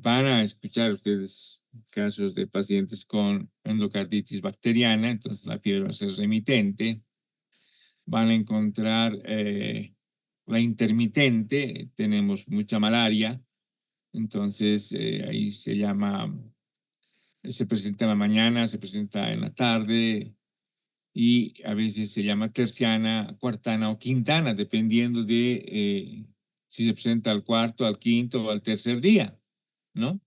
Van a escuchar ustedes casos de pacientes con endocarditis bacteriana, entonces la fiebre va a ser remitente. Van a encontrar la intermitente, tenemos mucha malaria, entonces ahí se llama, se presenta en la mañana, se presenta en la tarde, y a veces se llama terciana, cuartana o quintana, dependiendo de si se presenta al cuarto, al quinto o al tercer día, ¿no?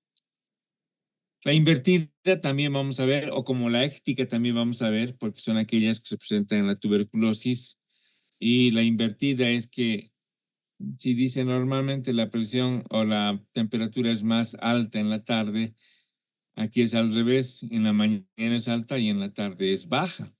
La invertida también vamos a ver, o como la éctica también vamos a ver, porque son aquellas que se presentan en la tuberculosis. Y la invertida es que si dice normalmente la presión o la temperatura es más alta en la tarde, aquí es al revés, en la mañana es alta y en la tarde es baja.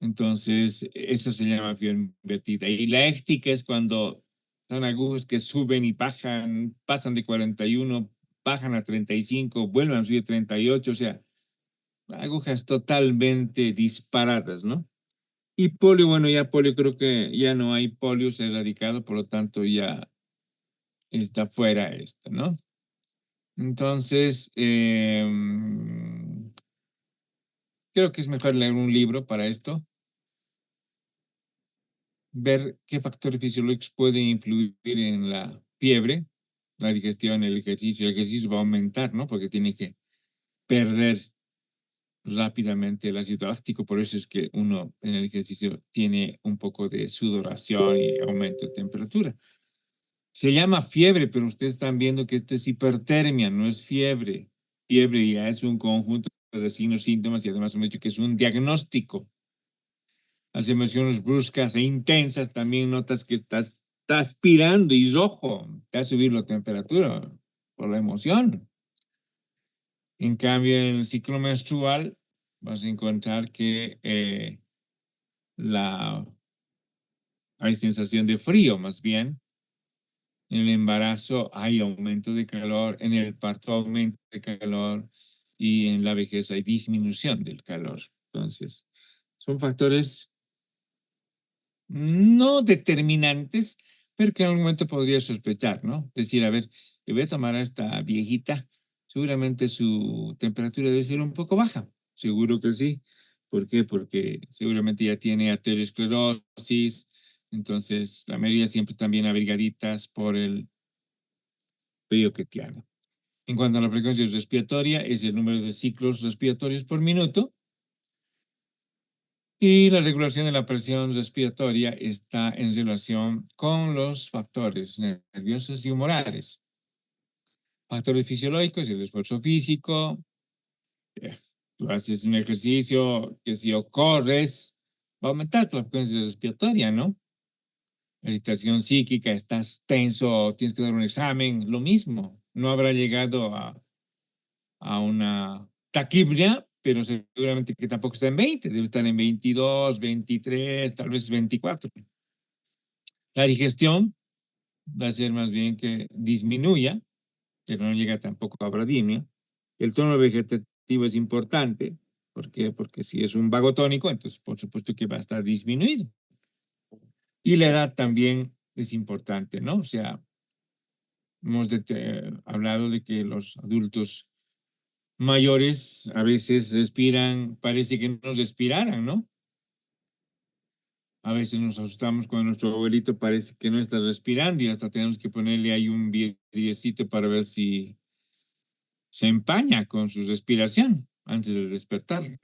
Entonces, eso se llama fiebre invertida. Y la éctica es cuando son agujas que suben y bajan, pasan de 41, bajan a 35, vuelven a subir a 38, o sea, agujas totalmente disparadas, ¿no? Y polio, bueno, ya polio creo que ya no hay polio, se ha erradicado, por lo tanto ya está fuera esto, ¿no? Entonces, creo que es mejor leer un libro para esto, ver qué factores fisiológicos pueden influir en la fiebre, la digestión, el ejercicio. El ejercicio va a aumentar, ¿no? Porque tiene que perder rápidamente el ácido láctico, por eso es que uno en el ejercicio tiene un poco de sudoración y aumento de temperatura. Se llama fiebre, pero ustedes están viendo que esto es hipertermia, no es fiebre. Fiebre ya es un conjunto de signos, síntomas y además hemos dicho que es un diagnóstico. Las emociones bruscas e intensas también notas que estás transpirando y rojo, te va a subir la temperatura por la emoción. En cambio, en el ciclo menstrual vas a encontrar que la, hay sensación de frío más bien. En el embarazo hay aumento de calor, en el parto aumento de calor y en la vejez hay disminución del calor. Entonces, son factores no determinantes, pero que en algún momento podría sospechar, ¿no? Decir, a ver, le voy a tomar a esta viejita, seguramente su temperatura debe ser un poco baja. Seguro que sí. ¿Por qué? Porque seguramente ya tiene arteriosclerosis, entonces la mayoría siempre también abrigaditas por el periodo que tiene. En cuanto a la frecuencia respiratoria, es el número de ciclos respiratorios por minuto. Y la regulación de la presión respiratoria está en relación con los factores nerviosos y humorales. Factores fisiológicos, el esfuerzo físico, eh, tú haces un ejercicio, que si o corres, va a aumentar tu frecuencia respiratoria, ¿no? La situación psíquica, estás tenso, tienes que dar un examen, lo mismo. No habrá llegado a una taquibria, pero seguramente que tampoco está en 20, debe estar en 22, 23, tal vez 24. La digestión va a ser más bien que disminuya, pero no llega tampoco a bradimia. El tono vegetativo es importante. ¿Por qué? Porque si es un vagotónico, entonces por supuesto que va a estar disminuido. Y la edad también es importante, ¿no? O sea, hemos hablado de que los adultos mayores a veces respiran, parece que no respiraran, ¿no? A veces nos asustamos cuando nuestro abuelito parece que no está respirando y hasta tenemos que ponerle ahí un vidriecito para ver si se empaña con su respiración antes de despertar.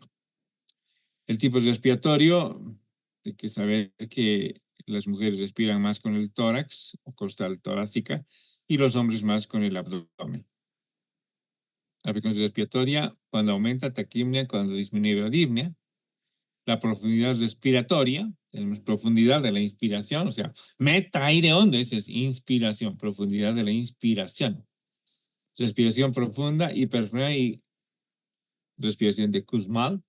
El tipo respiratorio, hay que saber que las mujeres respiran más con el tórax o costal torácica y los hombres más con el abdomen. La frecuencia respiratoria, cuando aumenta, taquipnea, cuando disminuye, bradipnea. La profundidad respiratoria, tenemos profundidad de la inspiración, o sea, meta aire hondo, esa es inspiración, profundidad de la inspiración. Respiración profunda, hiperpnea y respiración de Kussmaul.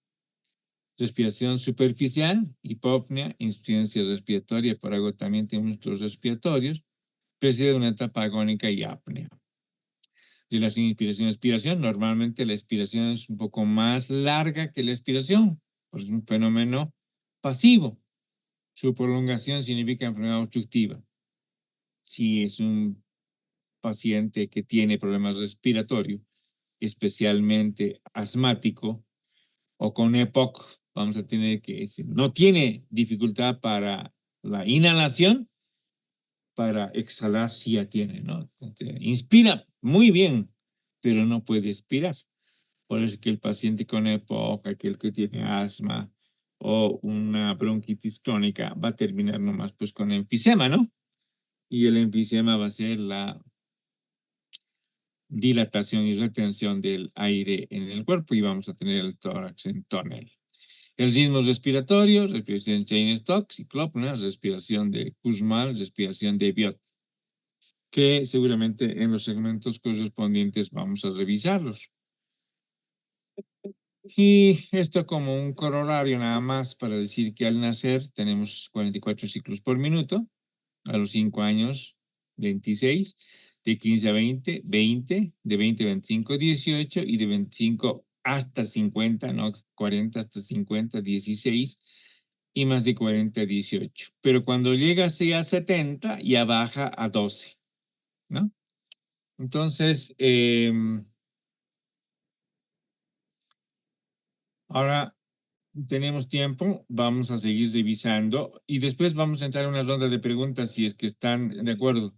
Respiración superficial, hipopnea, insuficiencia respiratoria por agotamiento de músculos respiratorios, precede una etapa agónica y apnea. Relación inspiración-expiración, normalmente la expiración es un poco más larga que la expiración, porque es un fenómeno pasivo. Su prolongación significa enfermedad obstructiva. Si es un paciente que tiene problemas respiratorios, especialmente asmático o con EPOC, vamos a tener que decir, no tiene dificultad para la inhalación, para exhalar sí ya tiene, ¿no? Entonces, inspira muy bien, pero no puede expirar. Por eso que el paciente con EPOC, aquel que tiene asma o una bronquitis crónica, va a terminar nomás pues con enfisema, ¿no? Y el enfisema va a ser la dilatación y retención del aire en el cuerpo y vamos a tener el tórax en tonel. El ritmo respiratorio, respiración Cheyne-Stokes, ciclópnea, respiración de Kussmaul, respiración de Biot, que seguramente en los segmentos correspondientes vamos a revisarlos. Y esto como un corolario nada más para decir que al nacer tenemos 44 ciclos por minuto, a los 5 años 26, de 15 a 20, 20, de 20 a 25, 18 y de 25 hasta 50, no 40 hasta 50, 16 y más de 40 a 18. Pero cuando llega así a 70 ya baja a 12, ¿no? Entonces, ahora tenemos tiempo, vamos a seguir revisando y después vamos a entrar a una ronda de preguntas si es que están de acuerdo.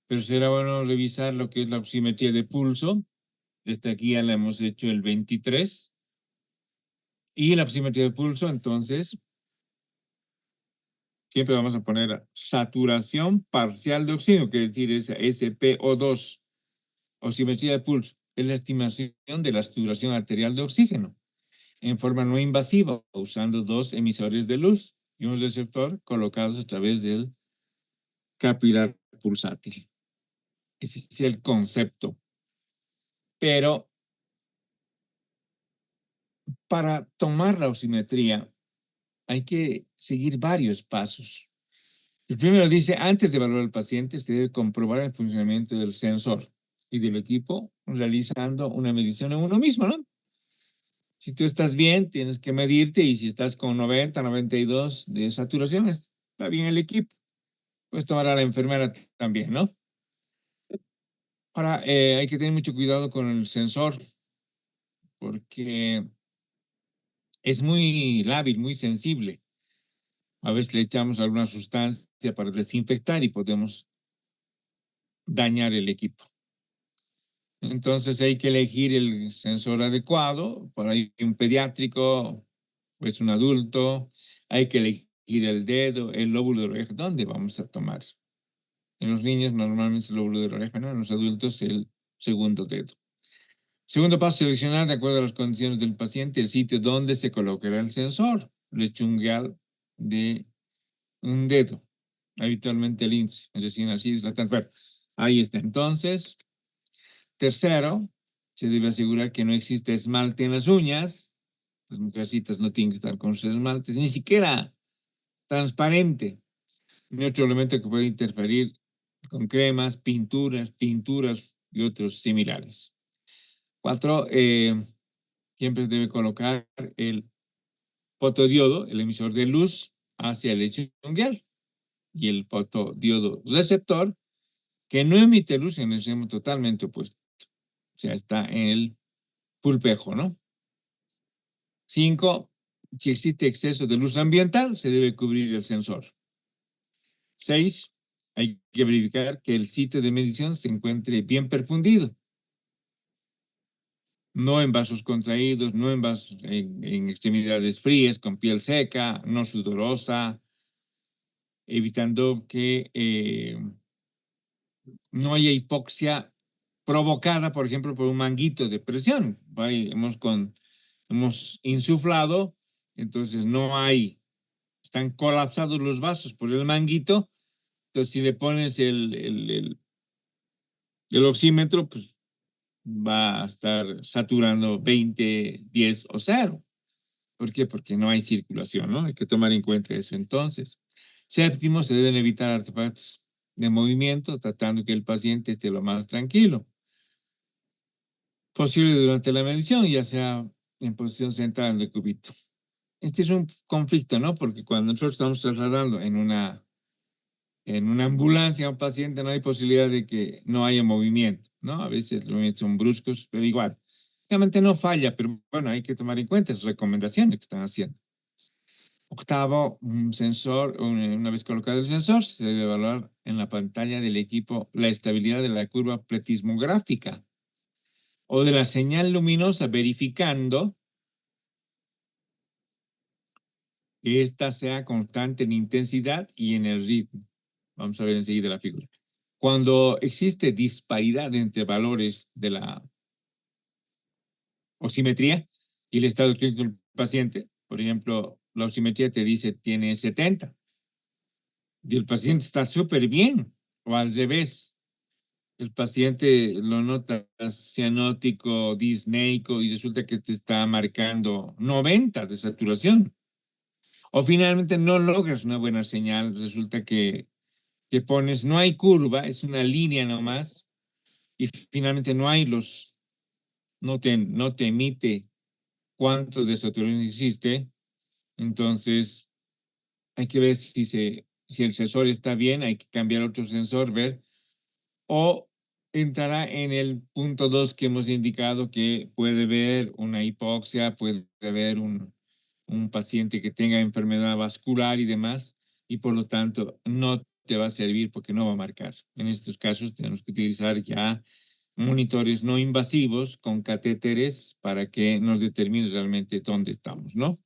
Pero será bueno revisar lo que es la oximetría de pulso. Esta aquí ya la hemos hecho el 23. Y la oximetría de pulso, entonces, siempre vamos a poner saturación parcial de oxígeno, que es decir, es SpO2. Oximetría de pulso es la estimación de la saturación arterial de oxígeno en forma no invasiva, usando dos emisores de luz y un receptor colocados a través del capilar pulsátil. Ese es el concepto. Pero para tomar la oximetría hay que seguir varios pasos. El primero dice, antes de evaluar al paciente, se debe comprobar el funcionamiento del sensor y del equipo realizando una medición en uno mismo, ¿no? Si tú estás bien, tienes que medirte y si estás con 90, 92 de saturación, está bien el equipo. Puedes tomar a la enfermera también, ¿no? Ahora, hay que tener mucho cuidado con el sensor porque es muy lábil, muy sensible. A veces le echamos alguna sustancia para desinfectar y podemos dañar el equipo. Entonces hay que elegir el sensor adecuado. Por ahí un pediátrico, pues un adulto. Hay que elegir el dedo, el lóbulo de la oreja. ¿Dónde vamos a tomar? En los niños normalmente es el lóbulo de la oreja, ¿no? En los adultos el segundo dedo. Segundo paso, seleccionar de acuerdo a las condiciones del paciente el sitio donde se colocará el sensor lechungal de un dedo, habitualmente el índice, es decir, así es la bueno, ahí está. Entonces, tercero, se debe asegurar que no existe esmalte en las uñas. Las mujercitas no tienen que estar con sus esmaltes, ni siquiera transparente, ni otro elemento que pueda interferir con cremas, tinturas y otros similares. 4, siempre debe colocar el fotodiodo, el emisor de luz, hacia el lecho unguial y el fotodiodo receptor, que no emite luz en el extremo totalmente opuesto. O sea, está en el pulpejo, ¿no? 5, si existe exceso de luz ambiental, se debe cubrir el sensor. 6, hay que verificar que el sitio de medición se encuentre bien perfundido. No en vasos contraídos, no en vasos en extremidades frías, con piel seca, no sudorosa, evitando que no haya hipoxia provocada, por ejemplo, por un manguito de presión. Hemos insuflado, entonces están colapsados los vasos por el manguito. Entonces, si le pones el oxímetro, pues va a estar saturando 20, 10 o 0. ¿Por qué? Porque no hay circulación, ¿no? Hay que tomar en cuenta eso entonces. Séptimo, se deben evitar artefactos de movimiento, tratando que el paciente esté lo más tranquilo posible durante la medición, ya sea en posición sentada en el cubito. Este es un conflicto, ¿no? Porque cuando nosotros estamos trasladando en una ambulancia a un paciente, no hay posibilidad de que no haya movimiento, ¿no? A veces los movimientos son bruscos, pero igual. Realmente no falla, pero bueno, hay que tomar en cuenta esas recomendaciones que están haciendo. Octavo, un sensor, una vez colocado el sensor, se debe evaluar en la pantalla del equipo la estabilidad de la curva pletismográfica o de la señal luminosa, verificando que ésta sea constante en intensidad y en el ritmo. Vamos a ver enseguida la figura. Cuando existe disparidad entre valores de la oximetría y el estado clínico del paciente, por ejemplo, la oximetría te dice tiene 70 y el paciente está súper bien, o al revés, el paciente lo nota cianótico, disneico y resulta que te está marcando 90 de saturación. O finalmente no logras una buena señal, resulta que pones, no hay curva, es una línea nomás, y finalmente no te emite cuánto de saturación existe, entonces hay que ver si el sensor está bien, hay que cambiar otro sensor, ver, o entrará en el punto 2 que hemos indicado que puede haber una hipoxia, puede haber un paciente que tenga enfermedad vascular y demás, y por lo tanto no te va a servir porque no va a marcar. En estos casos tenemos que utilizar ya monitores no invasivos con catéteres para que nos determine realmente dónde estamos, ¿no?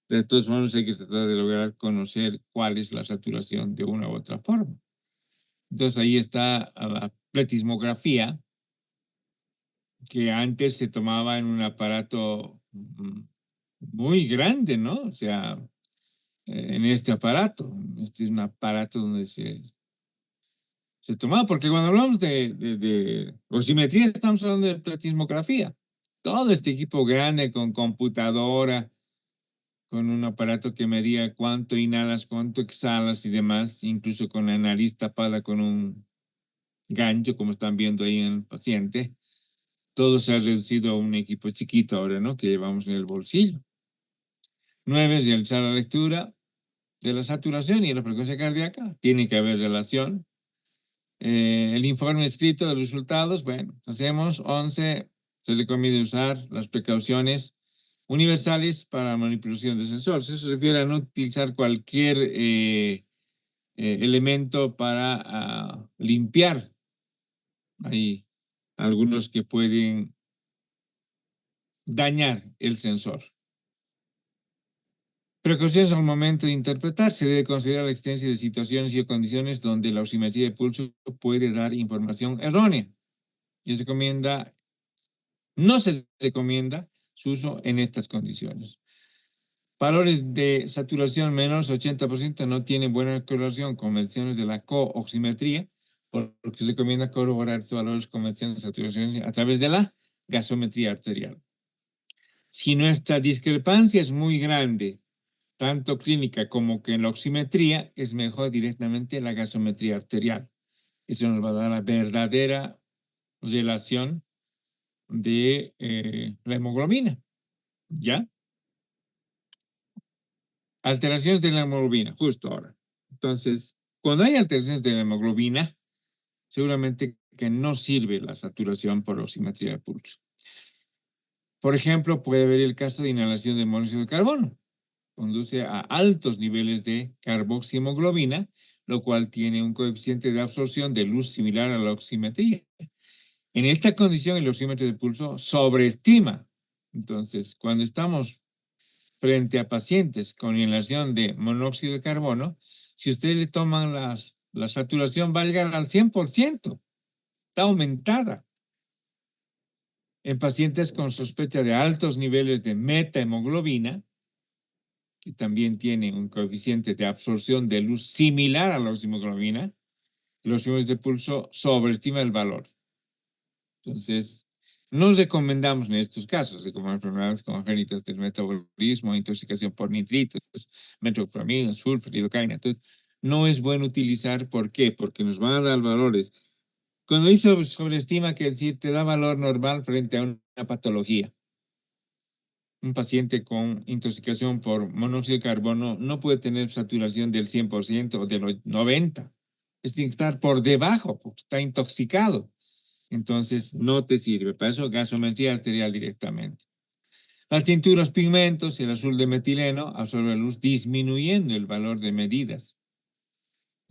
De todos modos, hay que tratar de lograr conocer cuál es la saturación de una u otra forma. Entonces, ahí está la pletismografía, que antes se tomaba en un aparato muy grande, ¿no? O sea, en este aparato. Este es un aparato donde se tomaba, porque cuando hablamos de oximetría, estamos hablando de pletismografía. Todo este equipo grande con computadora, con un aparato que medía cuánto inhalas, cuánto exhalas y demás, incluso con la nariz tapada con un gancho, como están viendo ahí en el paciente. Todo se ha reducido a un equipo chiquito ahora, ¿no? Que llevamos en el bolsillo. 9, realizar la lectura de la saturación y la frecuencia cardíaca. Tiene que haber relación. El informe escrito de los resultados, bueno, hacemos 11. Se recomienda usar las precauciones universales para manipulación de sensores. Eso se refiere a no utilizar cualquier elemento para limpiar. Hay algunos que pueden dañar el sensor. Precauciones al momento de interpretar. Se debe considerar la existencia de situaciones y condiciones donde la oximetría de pulso puede dar información errónea. No se recomienda su uso en estas condiciones. Valores de saturación menores a 80% no tienen buena correlación con mediciones de la cooximetría, por lo que se recomienda corroborar estos valores con mediciones de saturación a través de la gasometría arterial. Si nuestra discrepancia es muy grande, tanto clínica como que en la oximetría, es mejor directamente la gasometría arterial. Eso nos va a dar la verdadera relación de la hemoglobina, ¿ya? Alteraciones de la hemoglobina, justo ahora. Entonces, cuando hay alteraciones de la hemoglobina, seguramente que no sirve la saturación por oximetría de pulso. Por ejemplo, puede haber el caso de inhalación de monóxido de carbono. Conduce a altos niveles de carboxihemoglobina, lo cual tiene un coeficiente de absorción de luz similar a la oximetría. En esta condición, el oxímetro de pulso sobreestima. Entonces, cuando estamos frente a pacientes con inhalación de monóxido de carbono, si ustedes le toman la saturación va a llegar al 100%, está aumentada. En pacientes con sospecha de altos niveles de metahemoglobina, que también tiene un coeficiente de absorción de luz similar a la oxihemoglobina, los símbolos de pulso sobreestima el valor. Entonces, no recomendamos en estos casos, como enfermedades congénitas del metabolismo, intoxicación por nitritos, metoclopramida, sulfur, lidocaína. Entonces, no es bueno utilizar. ¿Por qué? Porque nos van a dar valores. Cuando dice sobreestima, quiere decir, te da valor normal frente a una patología. Un paciente con intoxicación por monóxido de carbono no puede tener saturación del 100% o del 90%. Tiene que estar por debajo, porque está intoxicado. Entonces, no te sirve. Para eso, gasometría arterial directamente. Las tinturas pigmentos, el azul de metileno, absorbe la luz disminuyendo el valor de medidas.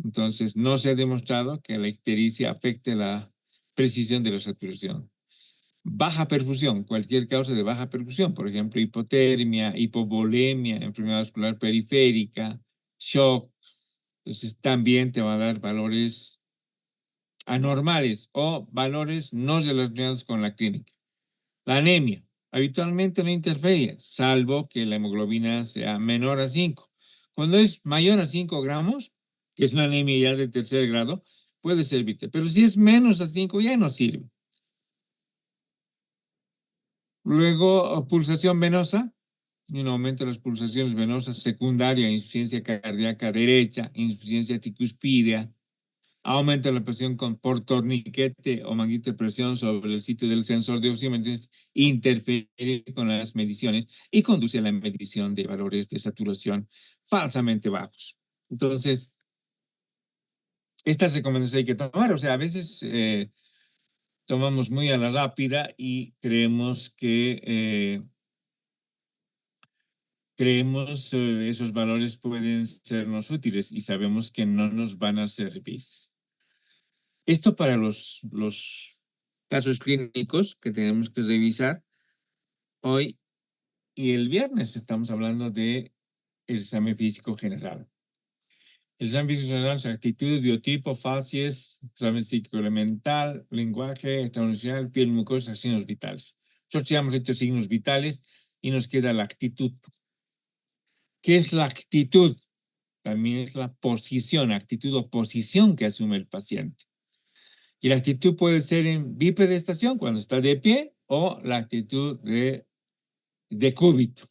Entonces, no se ha demostrado que la ictericia afecte la precisión de la saturación. Baja perfusión, cualquier causa de baja perfusión, por ejemplo, hipotermia, hipovolemia, enfermedad vascular periférica, shock. Entonces, también te va a dar valores anormales o valores no relacionados con la clínica. La anemia habitualmente no interfiere, salvo que la hemoglobina sea menor a 5. Cuando es mayor a 5 gramos, que es una anemia ya de tercer grado, puede servirte. Pero si es menos a 5, ya no sirve. Luego, pulsación venosa. Un aumento de las pulsaciones venosas secundaria, insuficiencia cardíaca derecha, insuficiencia tricuspidea, aumenta la presión por torniquete o manguito de presión sobre el sitio del sensor de oxímetro, interfiere con las mediciones y conduce a la medición de valores de saturación falsamente bajos. Entonces, estas recomendaciones hay que tomar. O sea, a veces tomamos muy a la rápida y creemos que esos valores pueden sernos útiles y sabemos que no nos van a servir. Esto para los casos clínicos que tenemos que revisar hoy y el viernes. Estamos hablando de el examen físico general. El examen físico general es actitud, biotipo, facies, examen psicoelemental, lenguaje, estado emocional, piel, mucosa, signos vitales. Nosotros ya hemos hecho signos vitales y nos queda la actitud. ¿Qué es la actitud? También es la posición, actitud o posición que asume el paciente. Y la actitud puede ser en bipedestación, cuando está de pie, o la actitud de decúbito.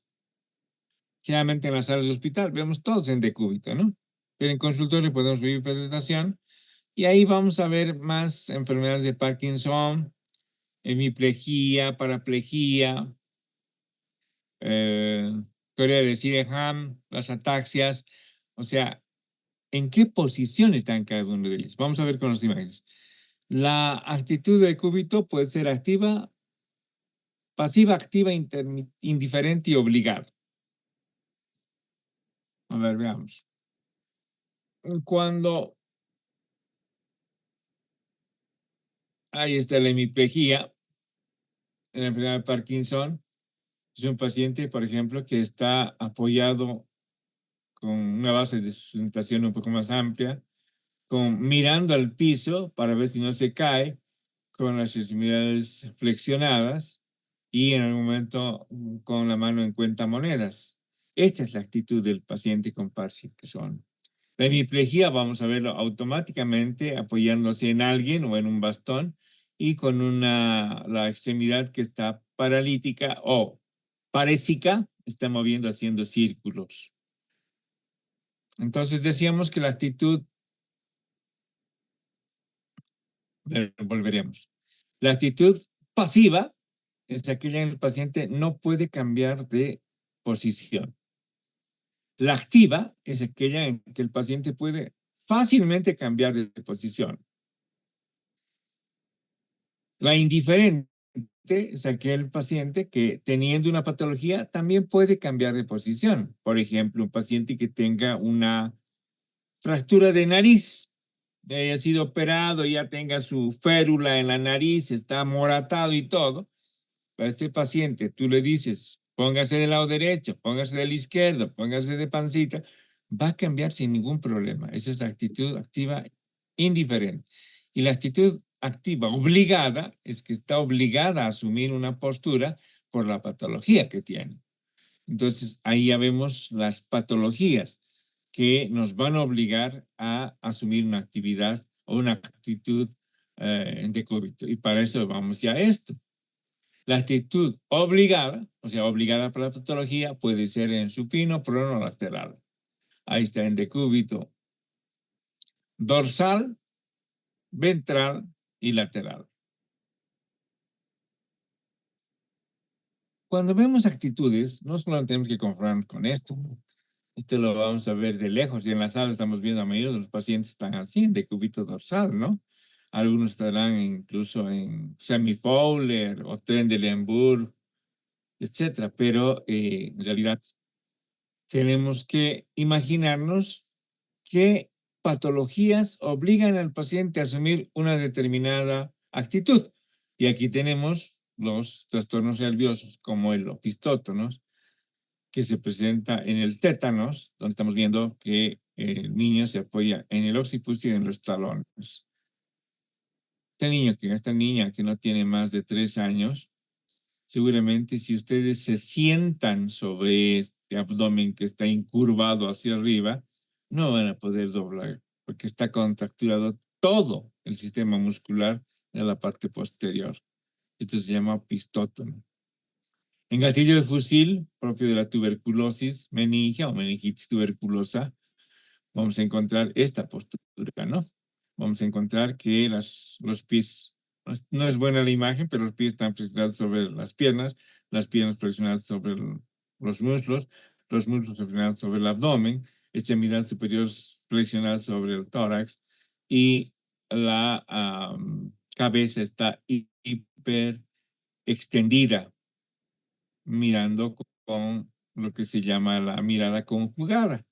Generalmente en las salas de hospital vemos todos en decúbito, ¿no? Pero en consultorio podemos ver bipedestación y ahí vamos a ver más enfermedades de Parkinson, hemiplegia, paraplegia, teoría de Sydenham, las ataxias. O sea, ¿en qué posición están cada uno de ellos? Vamos a ver con las imágenes. La actitud de decúbito puede ser activa, pasiva, activa, indiferente y obligada. A ver, veamos. Cuando ahí está la hemiplegia, en la enfermedad de Parkinson, es un paciente, por ejemplo, que está apoyado con una base de sustentación un poco más amplia, mirando al piso para ver si no se cae, con las extremidades flexionadas y en algún momento con la mano en cuentamonedas. Esta es la actitud del paciente con Parkinson. La hemiplegia vamos a verlo automáticamente apoyándose en alguien o en un bastón y con la extremidad que está paralítica o parésica está moviendo haciendo círculos. Entonces decíamos que la actitud, volveremos, la actitud pasiva es aquella en el paciente no puede cambiar de posición. La activa es aquella en que el paciente puede fácilmente cambiar de posición. La indiferente es aquel paciente que teniendo una patología también puede cambiar de posición. Por ejemplo, un paciente que tenga una fractura de nariz, haya sido operado, ya tenga su férula en la nariz, está amoratado y todo. Para este paciente tú le dices, póngase del lado derecho, póngase del izquierdo, póngase de pancita, va a cambiar sin ningún problema. Esa es la actitud activa indiferente. Y la actitud activa obligada es que está obligada a asumir una postura por la patología que tiene. Entonces, ahí ya vemos las patologías que nos van a obligar a asumir una actividad o una actitud de cúbito. Y para eso vamos ya a esto. La actitud obligada, o sea, obligada por la patología, puede ser en supino, prono o lateral. Ahí está en decúbito dorsal, ventral y lateral. Cuando vemos actitudes, no solo tenemos que confrontarnos con esto, esto lo vamos a ver de lejos y en la sala estamos viendo a mayoría de los pacientes están así, en decúbito dorsal, ¿no? Algunos estarán incluso en semi-Fowler o Trendelenburg, etcétera, pero en realidad tenemos que imaginarnos qué patologías obligan al paciente a asumir una determinada actitud. Y aquí tenemos los trastornos nerviosos como el opistótonos, que se presenta en el tétanos, donde estamos viendo que el niño se apoya en el occiput y en los talones. Esta niña que no tiene más de 3 años, seguramente si ustedes se sientan sobre este abdomen que está incurvado hacia arriba, no van a poder doblar, porque está contracturado todo el sistema muscular de la parte posterior. Esto se llama opistótono. En gatillo de fusil, propio de la tuberculosis meningia o meningitis tuberculosa, vamos a encontrar esta postura, ¿no? Vamos a encontrar que los pies, no es buena la imagen, pero los pies están flexionados sobre las piernas flexionadas sobre los muslos flexionados sobre el abdomen, extremidad superior flexionada sobre el tórax y la cabeza está hiper extendida, mirando con lo que se llama la mirada conjugada,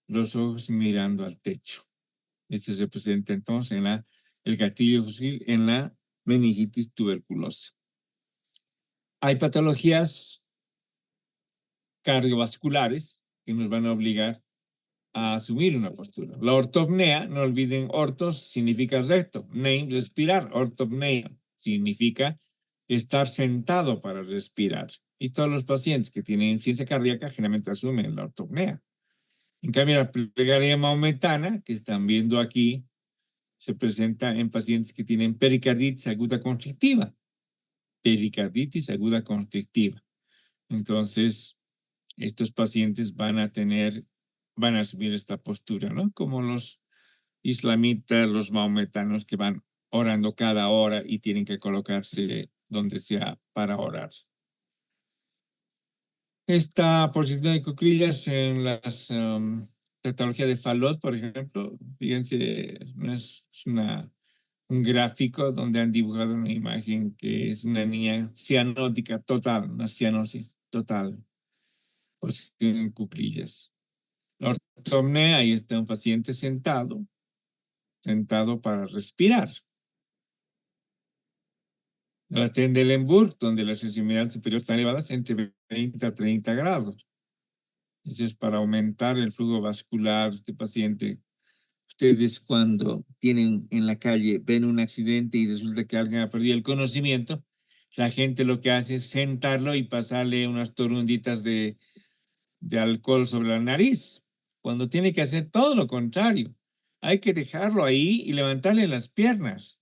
los ojos mirando al techo. Esto se presenta entonces en el gatillo fusil en la meningitis tuberculosa. Hay patologías cardiovasculares que nos van a obligar a asumir una postura. La ortopnea, no olviden, ortos significa recto, name, respirar. Ortopnea significa estar sentado para respirar. Y todos los pacientes que tienen insuficiencia cardíaca generalmente asumen la ortopnea. En cambio, la plegaria maometana, que están viendo aquí, se presenta en pacientes que tienen pericarditis aguda constrictiva. Pericarditis aguda constrictiva. Entonces, estos pacientes van a asumir esta postura, ¿no? Como los islamitas, los maometanos que van orando cada hora y tienen que colocarse donde sea para orar. Esta posición de cuclillas en las patología de Fallot, por ejemplo, fíjense, es un gráfico donde han dibujado una imagen que es una niña cianótica total, una cianosis total, posición en cuclillas. La ortopnea, ahí está un paciente sentado para respirar. La Trendelenburg, donde la sensibilidad superior está elevada, es entre 20 a 30 grados. Eso es para aumentar el flujo vascular de este paciente. Ustedes cuando tienen en la calle, ven un accidente y resulta que alguien ha perdido el conocimiento, la gente lo que hace es sentarlo y pasarle unas torunditas de alcohol sobre la nariz, cuando tiene que hacer todo lo contrario. Hay que dejarlo ahí y levantarle las piernas,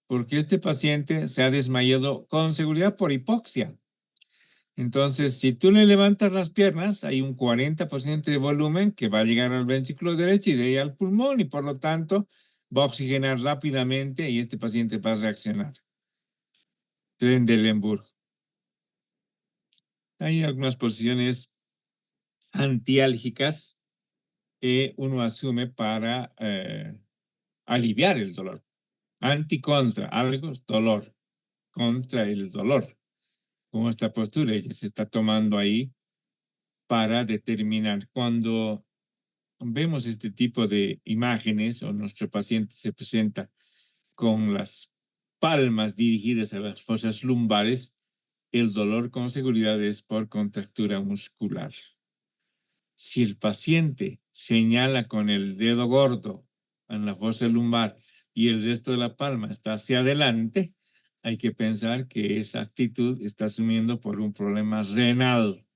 porque este paciente se ha desmayado con seguridad por hipoxia. Entonces, si tú le levantas las piernas, hay un 40% de volumen que va a llegar al ventrículo derecho y de ahí al pulmón y por lo tanto va a oxigenar rápidamente y este paciente va a reaccionar. Trendelenburg. Hay algunas posiciones antiálgicas que uno asume para aliviar el dolor. Anti-contra, algo es dolor, contra el dolor. Como esta postura, ella se está tomando ahí para determinar cuando vemos este tipo de imágenes o nuestro paciente se presenta con las palmas dirigidas a las fosas lumbares, el dolor con seguridad es por contractura muscular. Si el paciente señala con el dedo gordo en la fosa lumbar y el resto de la palma está hacia adelante, hay que pensar que esa actitud está asumiendo por un problema renal.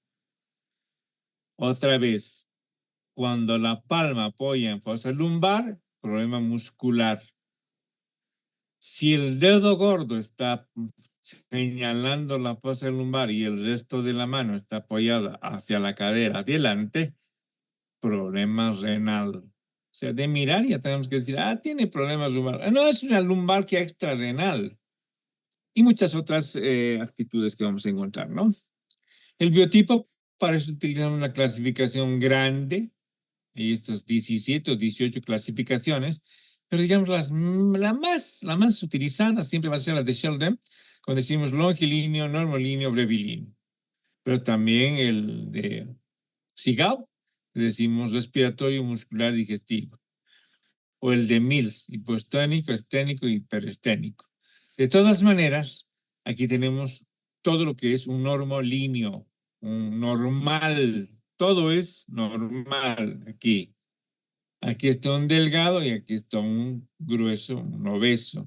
Otra vez, cuando la palma apoya en fosa lumbar, problema muscular. Si el dedo gordo está señalando la fosa lumbar y el resto de la mano está apoyada hacia la cadera adelante, problema renal. O sea, de mirar ya tenemos que decir, tiene problemas lumbar. No, es una lumbalgia extrarrenal. Y muchas otras actitudes que vamos a encontrar, ¿no? El biotipo parece utilizar una clasificación grande, y estas 17 o 18 clasificaciones, pero digamos la más utilizada siempre va a ser la de Sheldon, cuando decimos longilíneo, normolíneo, brevilíneo. Pero también el de Sigao, decimos respiratorio, muscular, digestivo. O el de Mills, hiposténico, esténico y hiperesténico. De todas maneras, aquí tenemos todo lo que es un normolíneo, un normal. Todo es normal aquí. Aquí está un delgado y aquí está un grueso, un obeso.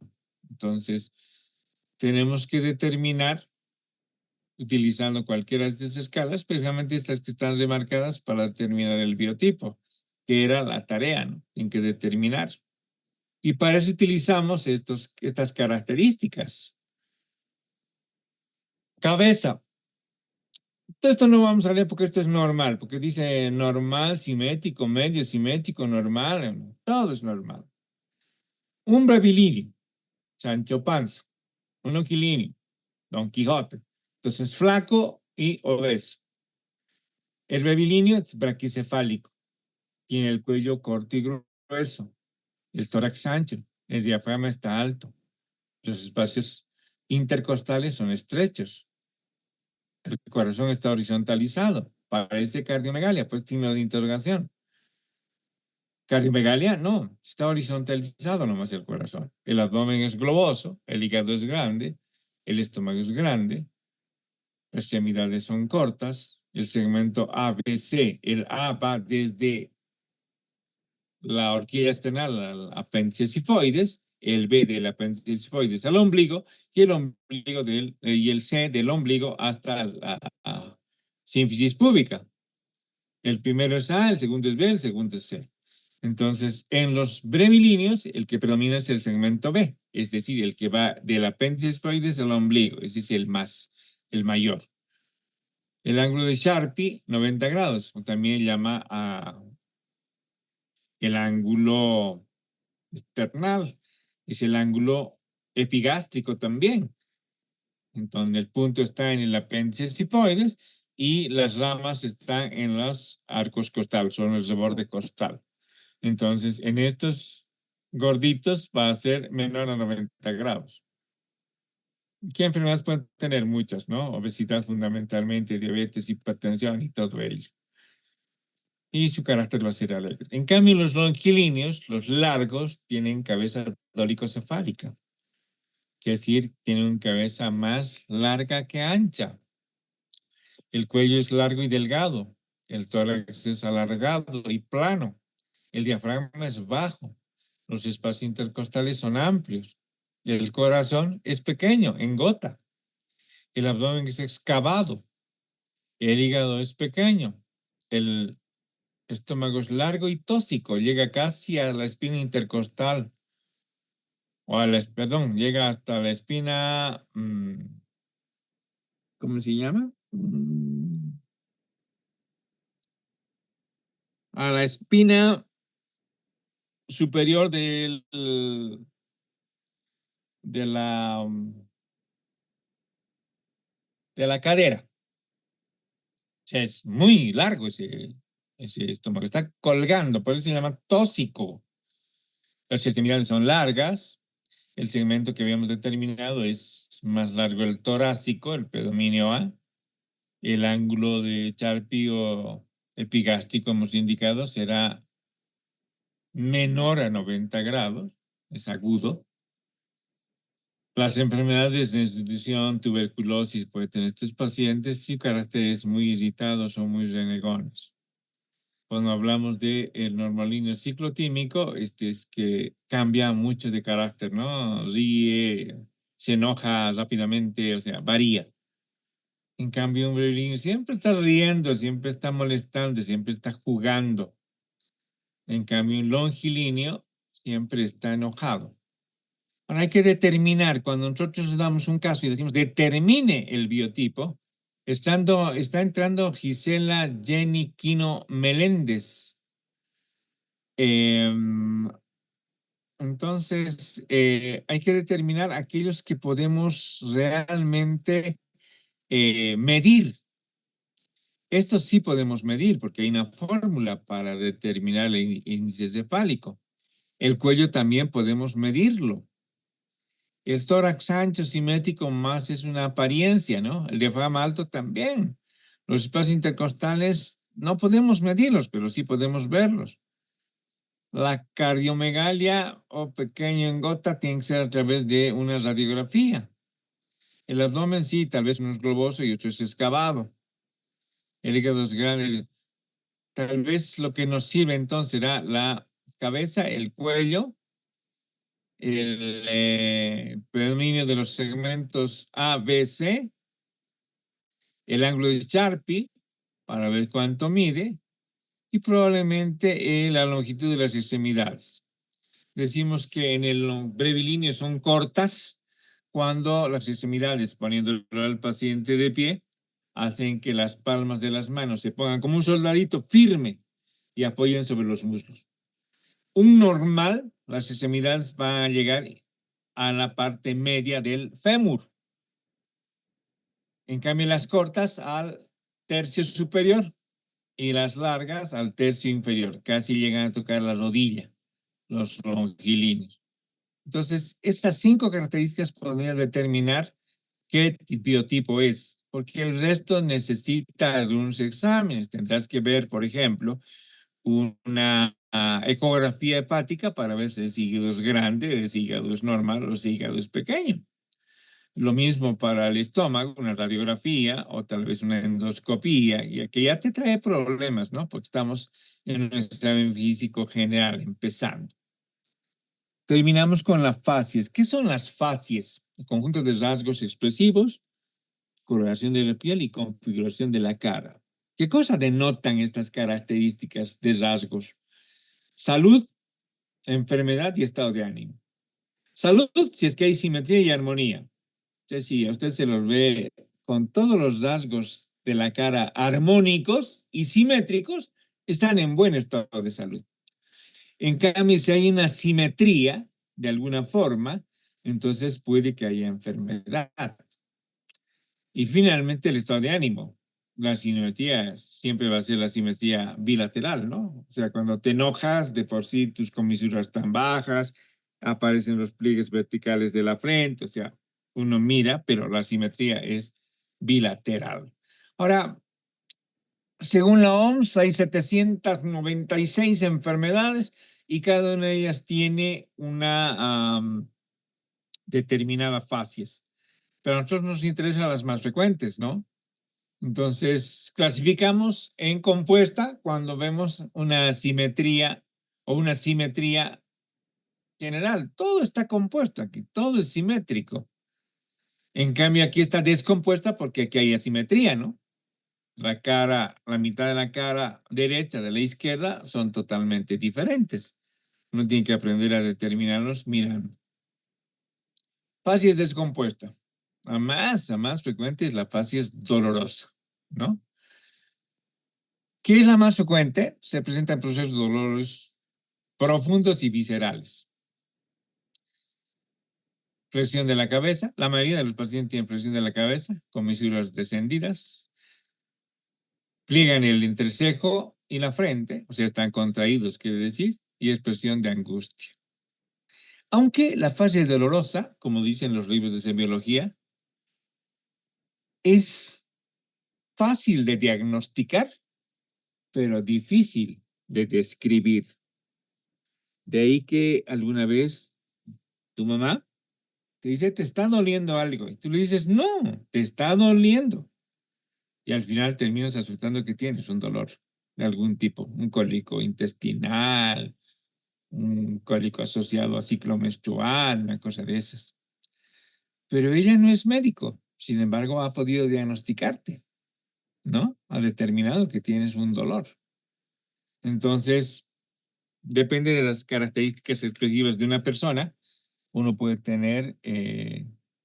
Entonces, tenemos que determinar, utilizando cualquiera de estas escalas, especialmente estas que están remarcadas para determinar el biotipo, que era la tarea, ¿no? En que determinar. Y para eso utilizamos estas características. Cabeza. Todo esto no vamos a leer porque esto es normal, porque dice normal, simétrico, medio, simétrico, normal. Todo es normal. Un brevilíneo, Sancho Panza. Un longilíneo, Don Quijote. Entonces, flaco y obeso. El brevilíneo es braquicefálico. Tiene el cuello corto y grueso. El tórax ancho. El diafragma está alto. Los espacios intercostales son estrechos. El corazón está horizontalizado. Parece cardiomegalia, pues signo de interrogación. Cardiomegalia, no, está horizontalizado nomás el corazón. El abdomen es globoso, el hígado es grande, el estómago es grande, las extremidades son cortas, el segmento ABC, el A va desde la horquilla esternal al apéndice sifoides, el B del apéndice sifoides al ombligo y el ombligo y el C del ombligo hasta la sínfisis púbica. El primero es A, el segundo es B, el segundo es C. Entonces, en los brevilíneos, el que predomina es el segmento B, es decir, el que va del apéndice sifoides al ombligo, es decir, el mayor. El ángulo de Sharpe, 90 grados, o también llama el ángulo esternal, es el ángulo epigástrico también, en donde el punto está en el apéndice sifoides y las ramas están en los arcos costales, son el reborde costal. Entonces, en estos gorditos va a ser menor a 90 grados. ¿Qué enfermedades pueden tener? Muchas, ¿no? Obesidad fundamentalmente, diabetes, hipertensión y todo ello. Y su carácter va a ser alegre. En cambio, los longilíneos, los largos, tienen cabeza dólico-cefálica. Quiere decir, tienen una cabeza más larga que ancha. El cuello es largo y delgado. El tórax es alargado y plano. El diafragma es bajo. Los espacios intercostales son amplios. El corazón es pequeño, en gota. El abdomen es excavado. El hígado es pequeño. El estómago es largo y tóxico. Llega casi a la espina intercostal. Perdón, llega hasta la espina, ¿cómo se llama? A la espina superior de la, de la cadera. O sea, es muy largo ese estómago. Está colgando, por eso se llama tóxico. Las extremidades son largas. El segmento que habíamos determinado es más largo el torácico, el predominio A. El ángulo de Charpy o epigástrico, hemos indicado, será menor a 90 grados, es agudo. Las enfermedades de institución, tuberculosis, pueden tener estos pacientes y caracteres muy irritados o muy renegones. Cuando hablamos de el normalino ciclotímico, este es que cambia mucho de carácter, ¿no? Ríe, se enoja rápidamente, o sea, varía. En cambio, un grelino siempre está riendo, siempre está molestando, siempre está jugando. En cambio, un longilíneo siempre está enojado. Ahora hay que determinar, cuando nosotros damos un caso y decimos determine el biotipo, está entrando Gisela Jenny Quino Meléndez. Em, entonces, hay que determinar aquellos que podemos realmente medir. Estos sí podemos medir porque hay una fórmula para determinar el índice cefálico. El cuello también podemos medirlo. El tórax ancho simétrico más es una apariencia, ¿no? El diafragma alto también. Los espacios intercostales no podemos medirlos, pero sí podemos verlos. La cardiomegalia o pequeño en gota tiene que ser a través de una radiografía. El abdomen sí, tal vez uno es globoso y otro es excavado. El hígado es grande. Tal vez lo que nos sirve entonces será la cabeza, el cuello, el predominio de los segmentos A, B, C, el ángulo de Sharpe para ver cuánto mide y probablemente la longitud de las extremidades. Decimos que en el brevilíneo son cortas cuando las extremidades, poniéndolo al paciente de pie, hacen que las palmas de las manos se pongan como un soldadito firme y apoyen sobre los muslos. Un normal, las extremidades van a llegar a la parte media del fémur. En cambio, las cortas al tercio superior y las largas al tercio inferior. Casi llegan a tocar la rodilla, los longilíneos. Entonces, estas 5 características podrían determinar qué biotipo es, porque el resto necesita algunos exámenes. Tendrás que ver, por ejemplo, una ecografía hepática para ver si el hígado es grande, el hígado es normal o el hígado es pequeño. Lo mismo para el estómago, una radiografía o tal vez una endoscopía, y que ya te trae problemas, ¿no? Porque estamos en un examen físico general empezando. Terminamos con las facies. ¿Qué son las facies? El conjunto de rasgos expresivos, coloración de la piel y configuración de la cara. ¿Qué cosa denotan estas características de rasgos? Salud, enfermedad y estado de ánimo. Salud, si es que hay simetría y armonía. Entonces, si a usted se los ve con todos los rasgos de la cara armónicos y simétricos, están en buen estado de salud. En cambio, si hay una simetría de alguna forma, entonces puede que haya enfermedad. Y finalmente, el estado de ánimo. La simetría siempre va a ser la simetría bilateral, ¿no? O sea, cuando te enojas, de por sí tus comisuras están bajas, aparecen los pliegues verticales de la frente, o sea, uno mira, pero la simetría es bilateral. Ahora, según la OMS, hay 796 enfermedades y cada una de ellas tiene una determinada facies. Pero a nosotros nos interesan las más frecuentes, ¿no? Entonces, clasificamos en compuesta cuando vemos una simetría o una simetría general. Todo está compuesto aquí, todo es simétrico. En cambio, aquí está descompuesta porque aquí hay asimetría, ¿no? La cara, la mitad de la cara derecha de la izquierda son totalmente diferentes. Uno tiene que aprender a determinarlos mirando. Facies descompuesta. La más frecuente es la facies dolorosa, ¿no? ¿Qué es la más frecuente? Se presentan procesos de dolores profundos y viscerales. Flexión de la cabeza. La mayoría de los pacientes tienen flexión de la cabeza, comisuras descendidas. Pliegan el entrecejo y la frente, o sea, están contraídos, quiere decir, y expresión de angustia. Aunque la fase dolorosa, como dicen los libros de semiología, es fácil de diagnosticar, pero difícil de describir. De ahí que alguna vez tu mamá te dice, te está doliendo algo. Y tú le dices, no, te está doliendo. Y al final terminas aceptando que tienes un dolor de algún tipo, un cólico intestinal, un cólico asociado a ciclo menstrual, una cosa de esas. Pero ella no es médico, sin embargo, ha podido diagnosticarte, ¿no? Ha determinado que tienes un dolor. Entonces, depende de las características expresivas de una persona, uno puede tener,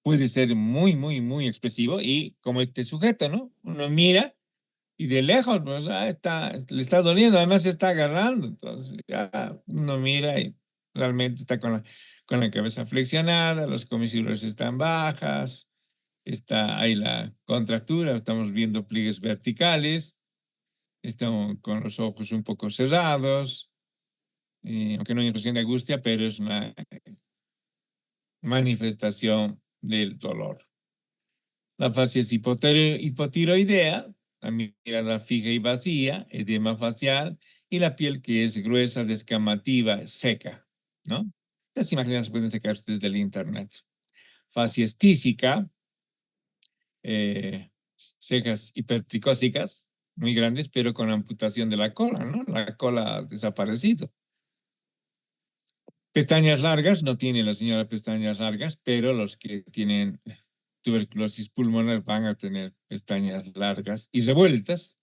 puede ser muy, muy, muy expresivo y como este sujeto, ¿no? Uno mira y de lejos, pues, le está doliendo, además se está agarrando, entonces ya uno mira y realmente está con la cabeza flexionada, las comisuras están bajas, está ahí la contractura, estamos viendo pliegues verticales, estamos con los ojos un poco cerrados, aunque no hay impresión de angustia, pero es una manifestación del dolor. La facies hipotiroidea, la mirada fija y vacía, edema facial, y la piel que es gruesa, descamativa, seca, ¿no? Estas imágenes las pueden sacar ustedes del internet. Facies tísica, eh, cejas hipertricósicas, muy grandes, pero con amputación de la cola, ¿no? La cola ha desaparecido. Pestañas largas, no tiene la señora pestañas largas, pero los que tienen tuberculosis pulmonar van a tener pestañas largas y revueltas.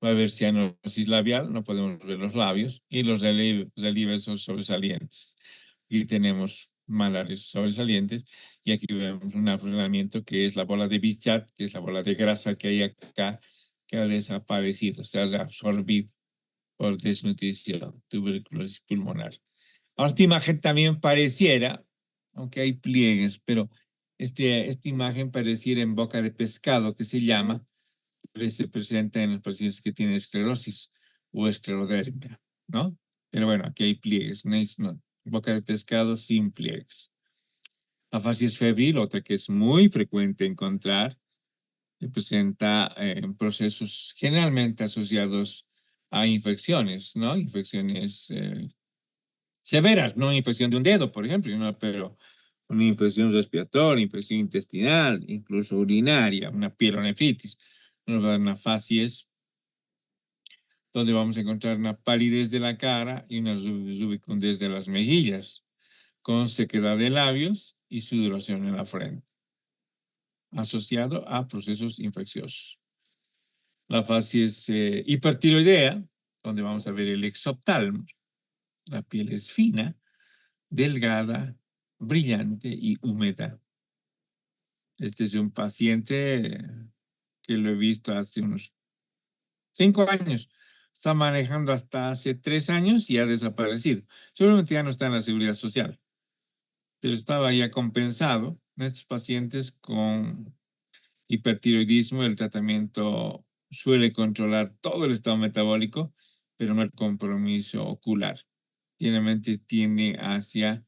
Va a haber cianosis labial, no podemos ver los labios, y los relieves son sobresalientes. Aquí tenemos malares sobresalientes, y aquí vemos un afloramiento que es la bola de Bichat, que es la bola de grasa que hay acá, que ha desaparecido, se ha reabsorbido por desnutrición, tuberculosis pulmonar. Ahora, esta imagen también pareciera, aunque hay pliegues, pero esta imagen pareciera en boca de pescado, que se llama, se presenta en los pacientes que tienen esclerosis o esclerodermia, ¿no? Pero bueno, aquí hay pliegues, no, boca de pescado sin pliegues. Afasia febril, otra que es muy frecuente encontrar, se presenta en procesos generalmente asociados a infecciones, ¿no? Infecciones severas, no infección de un dedo, por ejemplo, sino, pero una infección respiratoria, infección intestinal, incluso urinaria, una pielonefritis, una facies, donde vamos a encontrar una palidez de la cara y una rubicundez de las mejillas, con sequedad de labios y sudoración en la frente, asociado a procesos infecciosos. La facies hipertiroidea, donde vamos a ver el exoptalmo, la piel es fina, delgada, brillante y húmeda. Este es un paciente que lo he visto hace unos 5 años. Está manejando hasta hace 3 años y ha desaparecido. Seguramente ya no está en la seguridad social, pero estaba ya compensado. Estos pacientes con hipertiroidismo, el tratamiento suele controlar todo el estado metabólico, pero no el compromiso ocular. Generalmente tiende hacia